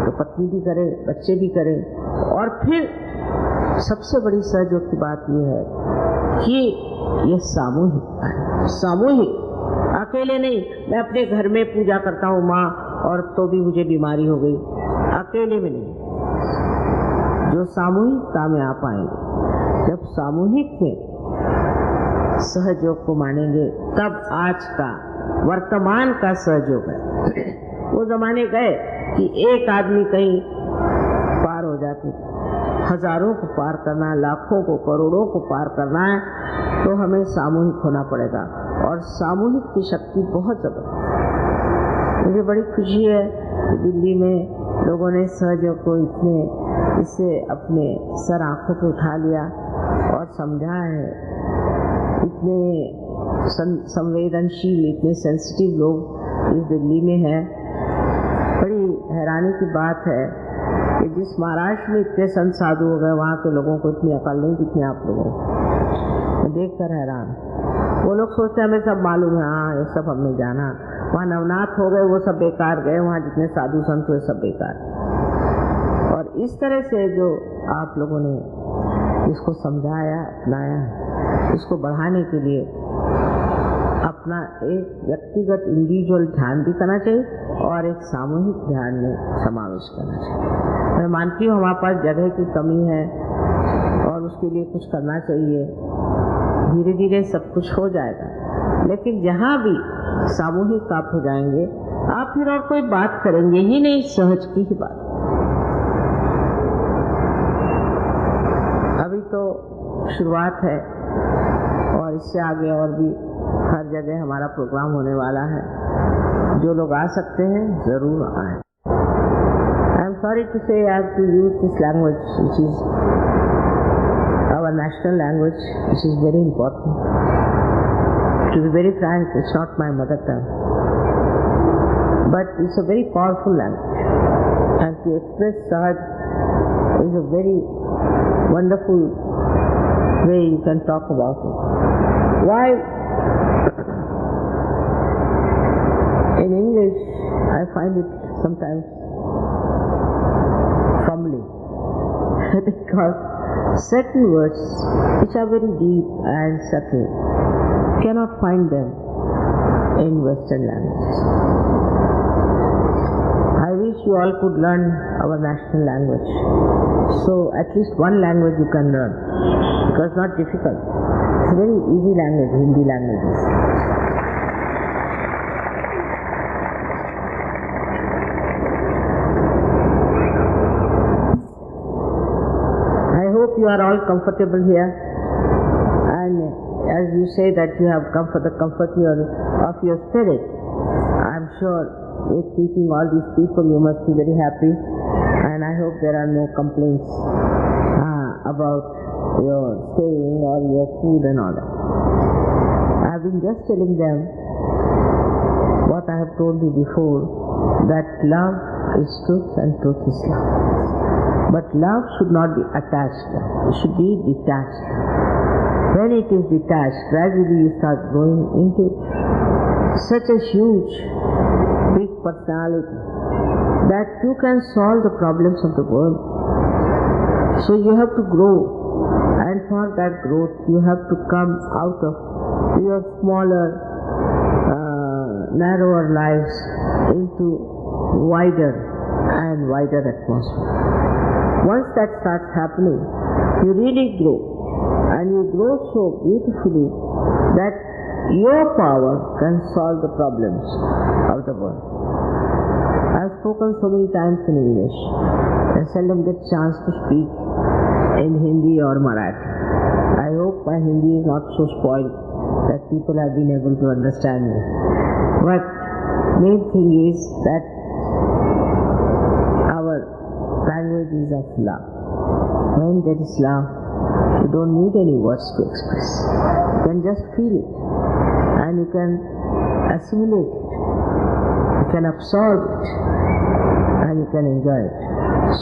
तो पत्नी भी करे, बच्चे भी करें। और फिर सबसे बड़ी सहयोग की बात यह है कि ये सामूहिक है, सामूहिक, अकेले नहीं। मैं अपने घर में पूजा करता हूँ माँ, और तो भी मुझे बीमारी हो गई, अकेले में नहीं। जो सामूहिकता में आप आएंगे, जब सामूहिक में सहयोग को मानेंगे, तब आज का वर्तमान का सहयोग है। वो जमाने गए कि एक आदमी कहीं पार हो जाते थे, हजारों को पार करना है, लाखों को, करोड़ों को पार करना है, तो हमें सामूहिक होना पड़ेगा। और सामूहिक की शक्ति बहुत जबरदस्त। मुझे बड़ी खुशी है कि दिल्ली में लोगों ने सहयोग को इससे अपने सर आंखों पे उठा लिया और समझा है। इतने संवेदनशील, इतने सेंसिटिव लोग इस दिल्ली में हैं। बड़ी हैरानी की बात है कि जिस महाराष्ट्र में इतने संत साधु हो गए, वहाँ के लोगों को इतनी अकल नहीं जितनी आप लोगों को। मैं देख कर हैरान। वो लोग सोचते हमें सब मालूम है, हाँ ये सब हमने जाना। वहाँ नवनाथ हो गए, वो सब बेकार गए, वहाँ जितने साधु संत हुए सब बेकार। और इस तरह से जो आप लोगों ने इसको समझाया, अपनाया, इसको बढ़ाने के लिए अपना एक व्यक्तिगत इंडिविजुअल ध्यान भी करना चाहिए और एक सामूहिक ध्यान में समावेश करना चाहिए। मैं मानती हूँ हमारे पास जगह की कमी है और उसके लिए कुछ करना चाहिए। धीरे धीरे सब कुछ हो जाएगा, लेकिन जहाँ भी सामूहिक आप हो जाएंगे, आप फिर और कोई बात करेंगे ही नहीं, सहज की ही बात। अभी तो शुरुआत है और इससे आगे और भी हर जगह हमारा प्रोग्राम होने वाला है, जो लोग आ सकते हैं ज़रूर आएं। I am sorry to say I have to use this language which is our national language, which is very important. To be very frank, it's not my mother tongue, but it's a very powerful language, and to express Sahaj is a very wonderful way you can talk about it. Why? In English, I find it sometimes fumbling because certain words which are very deep and subtle cannot find them in Western languages. I wish you all could learn our national language. So at least one language you can learn, because it's not difficult. It's a very easy language, Hindi language. You are all comfortable here, and as you say that you have the comfort of your spirit, I am sure with meeting all these people you must be very happy, and I hope there are no complaints about your staying or your food and all that. I have been just telling them what I have told you before, that love is truth and truth is love. But love should not be attached, it should be detached. When it is detached, gradually you start growing into such a huge, big personality that you can solve the problems of the world. So you have to grow, and for that growth you have to come out of your smaller, narrower lives into wider and wider atmosphere. Once that starts happening, you really grow, and you grow so beautifully that your power can solve the problems of the world. I have spoken so many times in English. I seldom get chance to speak in Hindi or Marathi. I hope my Hindi is not so spoiled that people have been able to understand me. But main thing is that language is of love. When there is love, you don't need any words to express. You can just feel it, and you can assimilate it. You can absorb it, and you can enjoy it.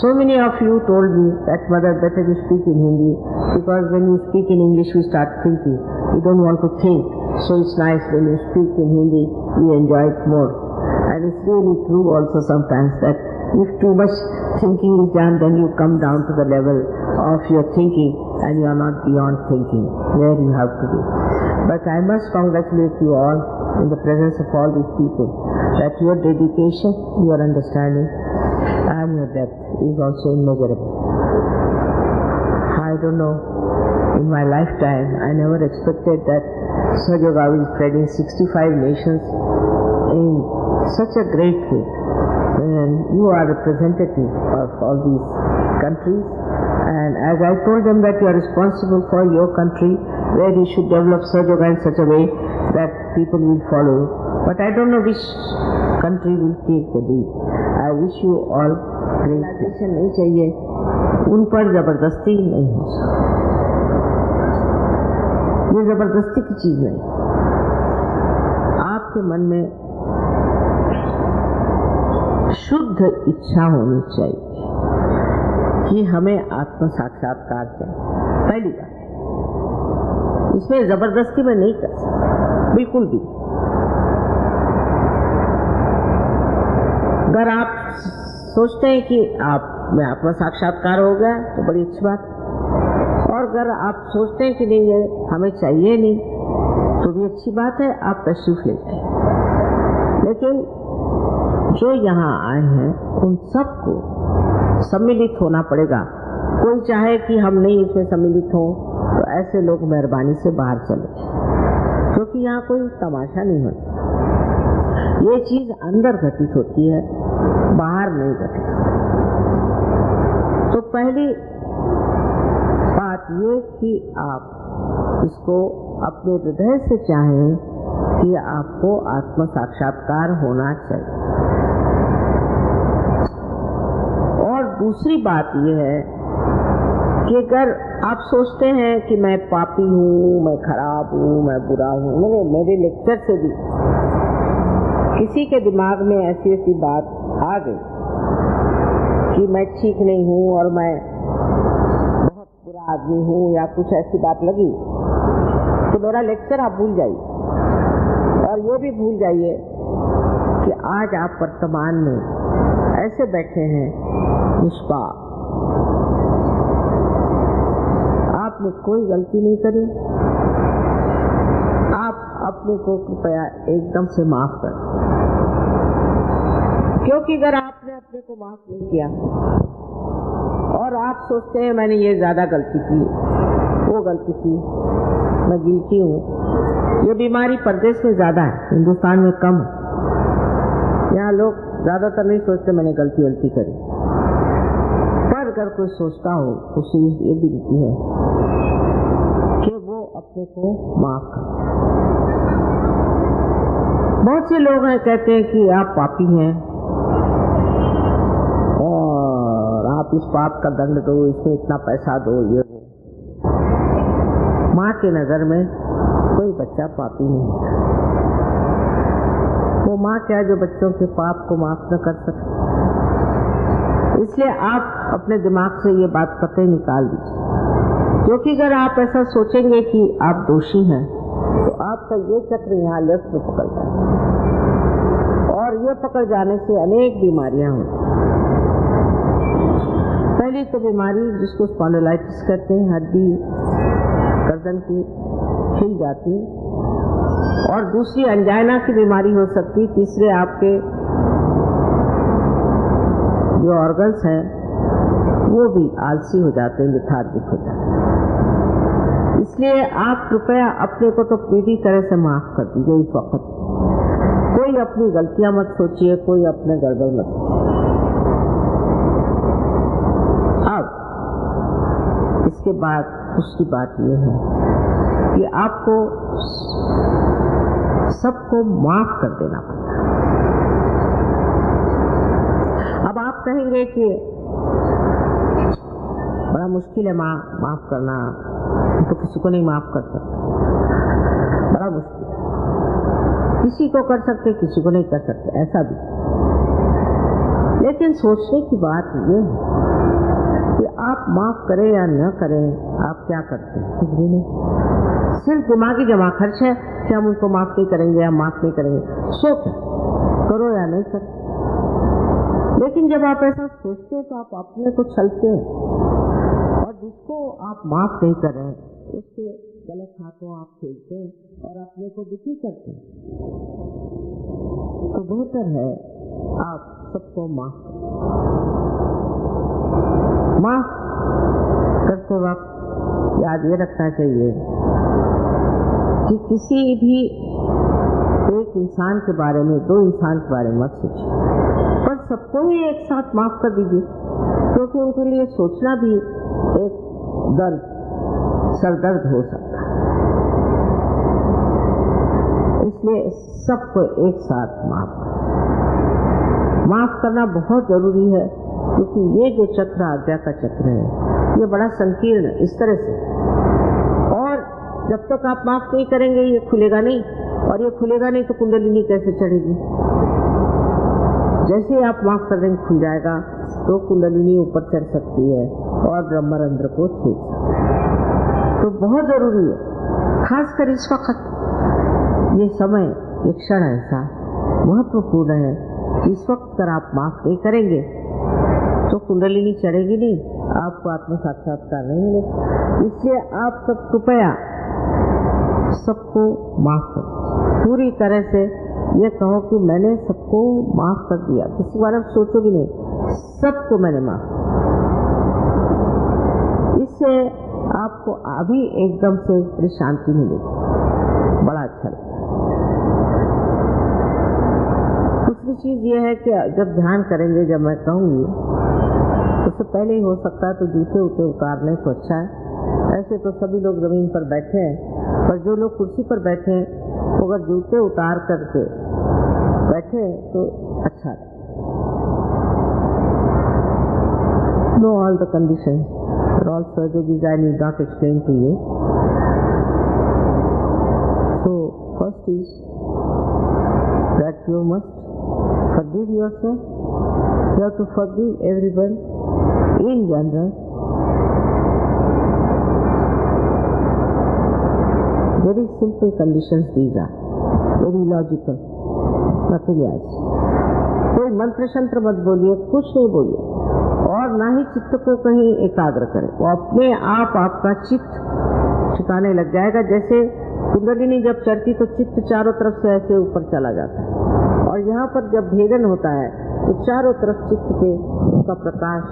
So many of you told me that, Mother, better you speak in Hindi, because when you speak in English we start thinking. We don't want to think. So it's nice when you speak in Hindi, we enjoy it more. And it's really true also sometimes that if too much thinking is done, then you come down to the level of your thinking, and you are not beyond thinking, where you have to be. But I must congratulate you all in the presence of all these people, that your dedication, your understanding, and your depth is also immeasurable. I don't know, in my lifetime, I never expected that Sahaja Yoga will spread in 65 nations in such a great way. And you are representative of all these countries, and as I told them that you are responsible for your country, where you should develop Sahaja Yoga in such a way that people will follow. But I don't know which country will take the lead. I wish you all great success. नहीं चाहिए, उन पर जबरदस्ती नहीं हो सकती, ये जबरदस्ती की चीज नहीं। आपके मन में शुद्ध इच्छा होनी चाहिए कि हमें आत्म साक्षात्कार चाहिए। पहली बात, इसमें जबरदस्ती में नहीं कर सकते, बिल्कुल भी। अगर आप सोचते हैं कि आप में आत्म साक्षात्कार हो गया तो बड़ी अच्छी बात है, और अगर आप सोचते हैं कि नहीं ये हमें चाहिए नहीं तो भी अच्छी बात है, आप तशरीफ ले जाए। लेकिन जो यहाँ आए हैं उन सबको सम्मिलित होना पड़ेगा। कोई चाहे कि हम नहीं इसमें सम्मिलित हों तो ऐसे लोग मेहरबानी से बाहर चले, क्योंकि यहाँ कोई तमाशा नहीं होता। ये चीज अंदर घटित होती है, बाहर नहीं घटित होती। तो पहली बात ये कि आप इसको अपने हृदय से चाहें कि आपको आत्म साक्षात्कार होना चाहिए। और दूसरी बात यह है कि अगर आप सोचते हैं कि मैं पापी हूँ, मैं खराब हूँ, मैं बुरा हूँ, मेरे लेक्चर से भी किसी के दिमाग में ऐसी ऐसी बात आ गई कि मैं ठीक नहीं हूँ और मैं बहुत बुरा आदमी हूँ या कुछ ऐसी बात लगी, तो मेरा लेक्चर आप भूल जाइए। और ये भी भूल जाइए कि आज आप वर्तमान में ऐसे बैठे हैं निष्पाप, आपने कोई गलती नहीं करी, आप अपने को कृपया एकदम से माफ कर। क्योंकि अगर आपने अपने को माफ नहीं किया और आप सोचते हैं मैंने ये ज्यादा गलती की, वो गलती की, मैं गिल्टी हूँ, ये बीमारी परदेश में ज्यादा है, हिंदुस्तान में कम है। यहाँ लोग ज्यादातर नहीं सोचते मैंने गलती करी, पर अगर कोई सोचता हो तो ये विनती है कि वो अपने को माफ कर। बहुत से लोग हैं कहते हैं कि आप पापी हैं और आप इस पाप का दंड दो, इसमें इतना पैसा दो, ये वो। माँ की नजर में कोई बच्चा पापी नहीं है। वो माँ क्या जो बच्चों के पाप को माफ न कर सके। इसलिए आप अपने दिमाग से ये बात कतई निकाल दीजिए, क्योंकि अगर आप ऐसा सोचेंगे कि आप दोषी हैं तो आपका ये चक्र यहाँ लेफ्ट में पकड़ जाए और ये पकड़ जाने से अनेक बीमारियां होती। पहली तो बीमारी जिसको स्पॉन्डिलाइटिस कहते हैं, हड्डी गर्दन की हिल जाती, और दूसरी अंजाइना की बीमारी हो सकती, तीसरे आपके जो ऑर्गन्स हैं वो भी आलसी हो जाते हैं, लेथार्जिक हो जाते हैं। इसलिए आप कृपया अपने को तो पूरी तरह से माफ कर दीजिए इस वक्त। कोई अपनी गलतियां मत सोचिए, कोई अपने गड़बड़ मत सोचिए। अब इसके बाद दूसरी बात यह है कि आपको सबको माफ कर देना पड़ता है। अब आप कहेंगे कि बड़ा मुश्किल है माफ करना, तो किसी को नहीं माफ कर सकते, बड़ा मुश्किल है। किसी को कर सकते, किसी को नहीं कर सकते, ऐसा भी। लेकिन सोचने की बात ये है कि आप माफ करें या न करें, आप क्या करते हैं? कुछ भी नहीं, सिर्फ दिमागी जमा खर्च है कि हम उनको माफ नहीं करेंगे या माफ नहीं करेंगे। सोच करो या नहीं करो। लेकिन जब आप ऐसा सोचते हैं तो आप अपने को छलते हैं, और जिसको आप माफ नहीं कर रहे हैं उसके गलत हाथों आप खेलते हैं और अपने को दुखी करते हैं। तो बेहतर है आप सबको माफ करें। माफ करते वक्त याद ये रखना चाहिए कि किसी भी एक इंसान के बारे में, दो इंसान के बारे में मत सोचिए, पर सबको ही एक साथ माफ कर दीजिए, क्योंकि उनके लिए सोचना भी एक दर्द, सरदर्द हो सकता है। इसलिए सबको एक साथ माफ करना बहुत जरूरी है, क्योंकि ये जो चक्र आज्ञा का चक्र है ये बड़ा संकीर्ण है इस तरह से, और जब तक आप माफ नहीं करेंगे ये खुलेगा नहीं, और ये खुलेगा नहीं तो कुंडलिनी कैसे चढ़ेगी? जैसे ही आप माफ कर देंगे खुल जाएगा तो कुंडलिनी ऊपर चढ़ सकती है और ब्रह्मरंध्र को छू सकती है। तो बहुत जरूरी है, खासकर इस वक्त ये समय, ये क्षण ऐसा महत्वपूर्ण है कि इस वक्त अगर आप माफ नहीं करेंगे तो कुंडलिनी चढ़ेगी नहीं, आपको आत्म साक्षात्कार नहीं मिलेगा। इसलिए आप सब कृपया सबको माफ करो, पूरी तरह से ये कहो कि मैंने सबको माफ कर दिया, किसी बारे में सोचो भी नहीं, सबको मैंने माफ किया। इससे आपको अभी एकदम से पूरी शांति मिलेगी, बड़ा अच्छा लगता है। दूसरी चीज ये है कि जब ध्यान करेंगे, जब मैं कहूँगी उससे पहले ही हो सकता है तो जूते उते उतार लें तो अच्छा है। ऐसे तो सभी लोग जमीन पर बैठे हैं, पर जो लोग कुर्सी पर बैठे हैं अगर जूते उतार करके बैठे तो अच्छा है। Know all the conditions, but also these I need not explain to you. So first is that you must forgive yourself. You have to forgive everyone in general. Very simple conditions these are, very logical, nothing else. कोई मंत्र शंत्र मत बोलिए, कुछ नहीं बोलिए, और ना ही चित्त को कहीं एकाग्र करें। वो अपने आप आपका चित्त ठिकाने लग जाएगा। जैसे कुंडलिनी जब चढ़ती तो चित्त चारों तरफ से ऐसे ऊपर चला जाता है, और यहाँ पर जब भेदन होता है तो चारों तरफ चित्त के का प्रकाश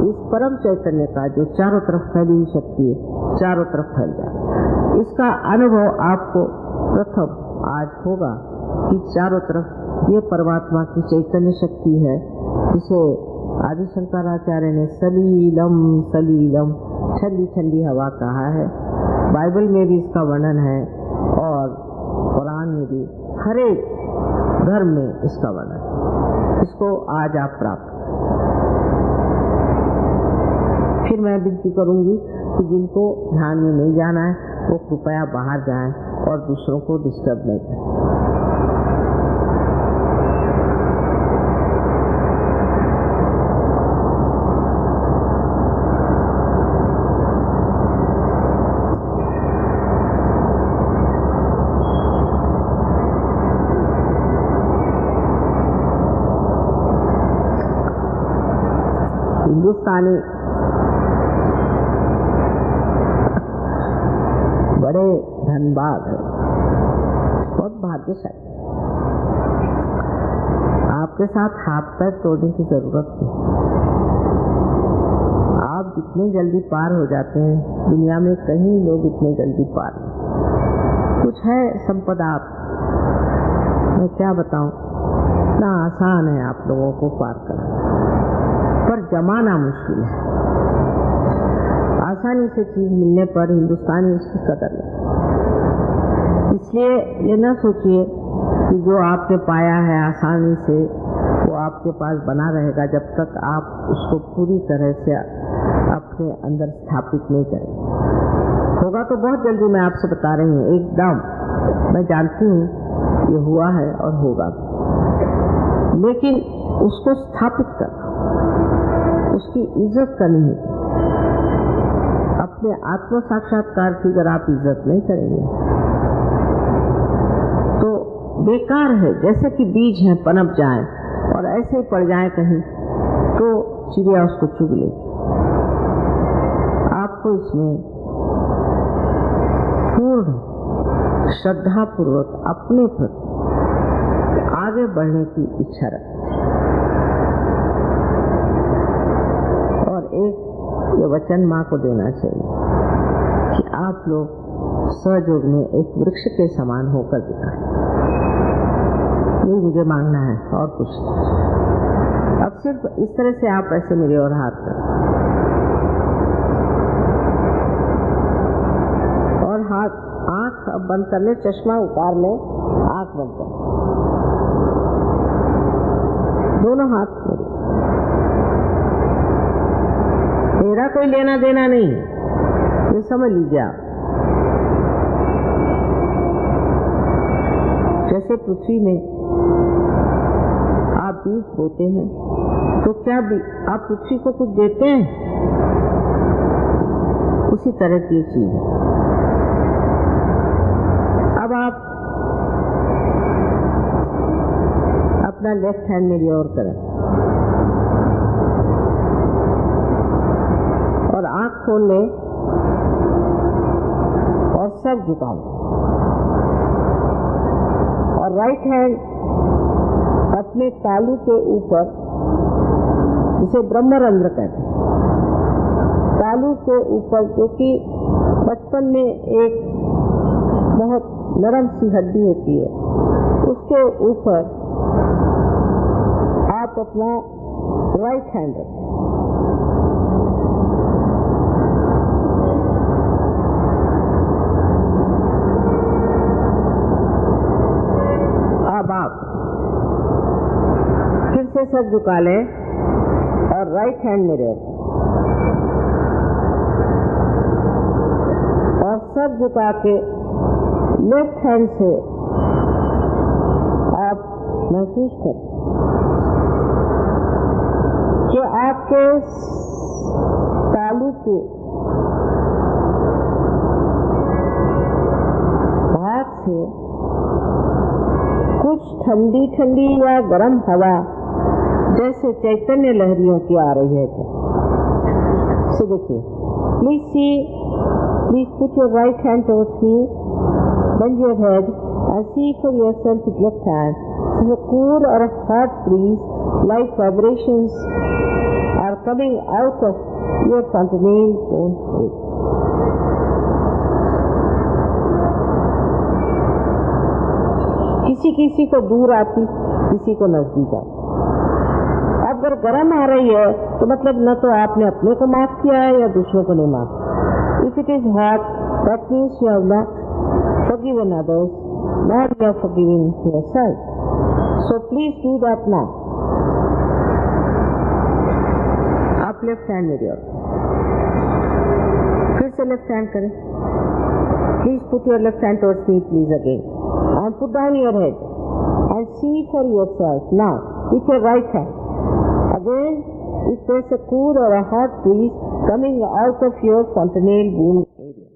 इस परम चैतन्य का जो चारों तरफ फैली हुई शक्ति है चारों तरफ फैल जाए। इसका अनुभव आपको प्रथम आज होगा कि चारों तरफ ये परमात्मा की चैतन्य शक्ति है, जिसे आदि शंकराचार्य ने सलीलम सलीलम ठंडी ठंडी हवा कहा है। बाइबल में भी इसका वर्णन है और कुरान में भी, हर एक धर्म में इसका वर्णन है। इसको आज आप प्राप्त करें। फिर मैं विनती करूंगी कि जिनको ध्यान में नहीं जाना है वो कृपया बाहर जाएं और दूसरों को डिस्टर्ब नहीं करें। हिंदुस्तानी बड़े धनबाद है, बहुत भाग्यशाली। आपके साथ हाथ पैर तोड़ने की जरूरत नहीं। आप जितने जल्दी पार हो जाते हैं, दुनिया में कहीं लोग इतने जल्दी पार नहीं। कुछ है संपदा, मैं क्या बताऊं, इतना आसान है आप लोगों को पार करना, पर जमाना मुश्किल है। आसानी से चीज मिलने पर हिंदुस्तानी उसकी कदर नहीं। इसलिए ये न सोचिए कि जो आपने पाया है आसानी से वो आपके पास बना रहेगा जब तक आप उसको पूरी तरह से अपने अंदर स्थापित नहीं करेंगे। होगा तो बहुत जल्दी, मैं आपसे बता रही हूँ, एकदम मैं जानती हूँ ये हुआ है और होगा, लेकिन उसको स्थापित करना, उसकी इज्जत करनी है। अपने आत्म साक्षात्कार की अगर आप इज्जत नहीं करेंगे तो बेकार है। जैसे कि बीज हैं, पनप जाए और ऐसे ही पड़ जाए कहीं तो चिड़िया उसको चुग लेगी। आपको इसमें पूर्ण श्रद्धा पूर्वक अपने प्रति आगे बढ़ने की इच्छा रखनी और एक ये वचन माँ को देना चाहिए कि आप लोग सहयोग में एक वृक्ष के समान होकर दिखाएं। ये मुझे मांगना है और कुछ नहीं। अब सिर्फ इस तरह से आप ऐसे मेरे और हाथ करें और हाथ, आंख अब बंद कर ले, चश्मा उतार ले, आंख बंद कर, दोनों हाथ खोले। मेरा कोई लेना देना नहीं, ये समझ लीजिए आप। जैसे पृथ्वी में आप बीज बोते हैं तो क्या आप पृथ्वी को कुछ देते हैं? उसी तरह की चीज है। अब आप अपना लेफ्ट हैंड मेरी ओर करें और आंख खोल ले और सर झुका लो और राइट हैंड अपने तालू के ऊपर, जिसे ब्रह्मरंध्र कहते हैं, तालू के ऊपर, जो कि बचपन में एक बहुत नरम सी हड्डी होती है, उसके ऊपर आप अपना राइट हैंड रखें ऐसे सर झुका लें और राइट हैंड मिरर और सर झुका के लेफ्ट हैंड से आप महसूस करें कि आपके तालू के भाग से कुछ ठंडी ठंडी या गर्म हवा जैसे चैतन्य लहरियों की आ रही है। तो देखिए, please put your right hand towards me, bend your head and see for yourself with left hand. The cool or hot breeze, like vibrations, are coming out of your fontanelle bone area. किसी किसी को दूर आती, किसी को नजदीक आती। अगर गर्म आ रही है तो मतलब न तो आपने अपने को माफ किया है या दूसरों को नहीं माफ किया। If it is hot, that means you have not forgiven others, nor you have forgiven yourself. So please do that now. आप लेफ्ट हैंड मेरी ओर, फिर से लेफ्ट हैंड करें। Please put your left hand towards me, please again, and put down your head and see for yourself now with your right hand. Again, if there's a cool or a hot breeze coming out of your fontanelle bone area,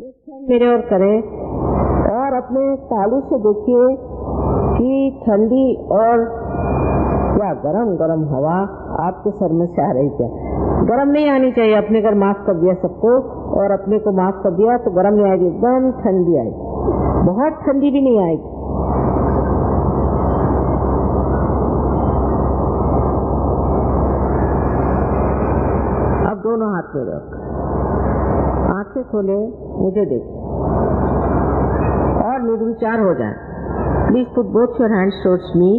left hand मेरे ओर करें और अपने तालू से देखिए कि ठंडी और या गरम हवा आपके सर में से आ रही क्या। गरम नहीं आनी चाहिए, अपने अगर माफ कर दिया सबको और अपने को माफ कर दिया तो गरम नहीं आएगी, एकदम ठंडी आएगी, बहुत ठंडी भी नहीं आएगी। अब दोनों हाथ में रख, आंखें खोले, मुझे देखें और निर्विचार हो जाए। Please put both your hands towards me,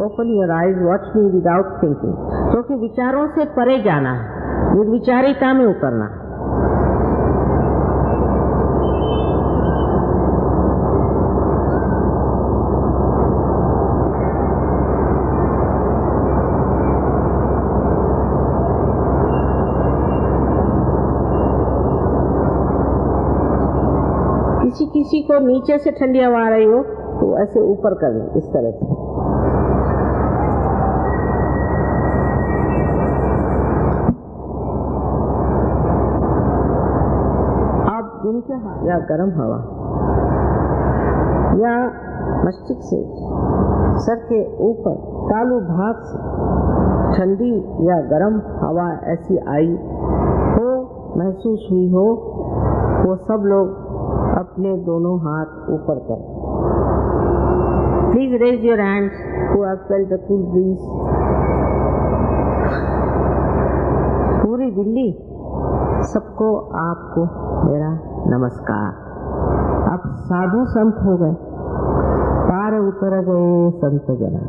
open your eyes, watch me without thinking. क्योंकि विचारों से परे जाना है, निर्विचारिता में उतरना है। किसी को नीचे से ठंडी हवा आ रही हो तो ऐसे ऊपर कर लें, इस तरह से। आप जिनके या गर्म हवा या मस्तिष्क से सर के ऊपर तालू भाग से ठंडी या गर्म हवा ऐसी आई हो, महसूस हुई हो, वो सब लोग अपने दोनों हाथ ऊपर करें। Please raise your hands who have felt the cool breeze. पूरी दिल्ली सबको आपको मेरा नमस्कार। अब साधु संत हो गए, पार उतर गए संत जना।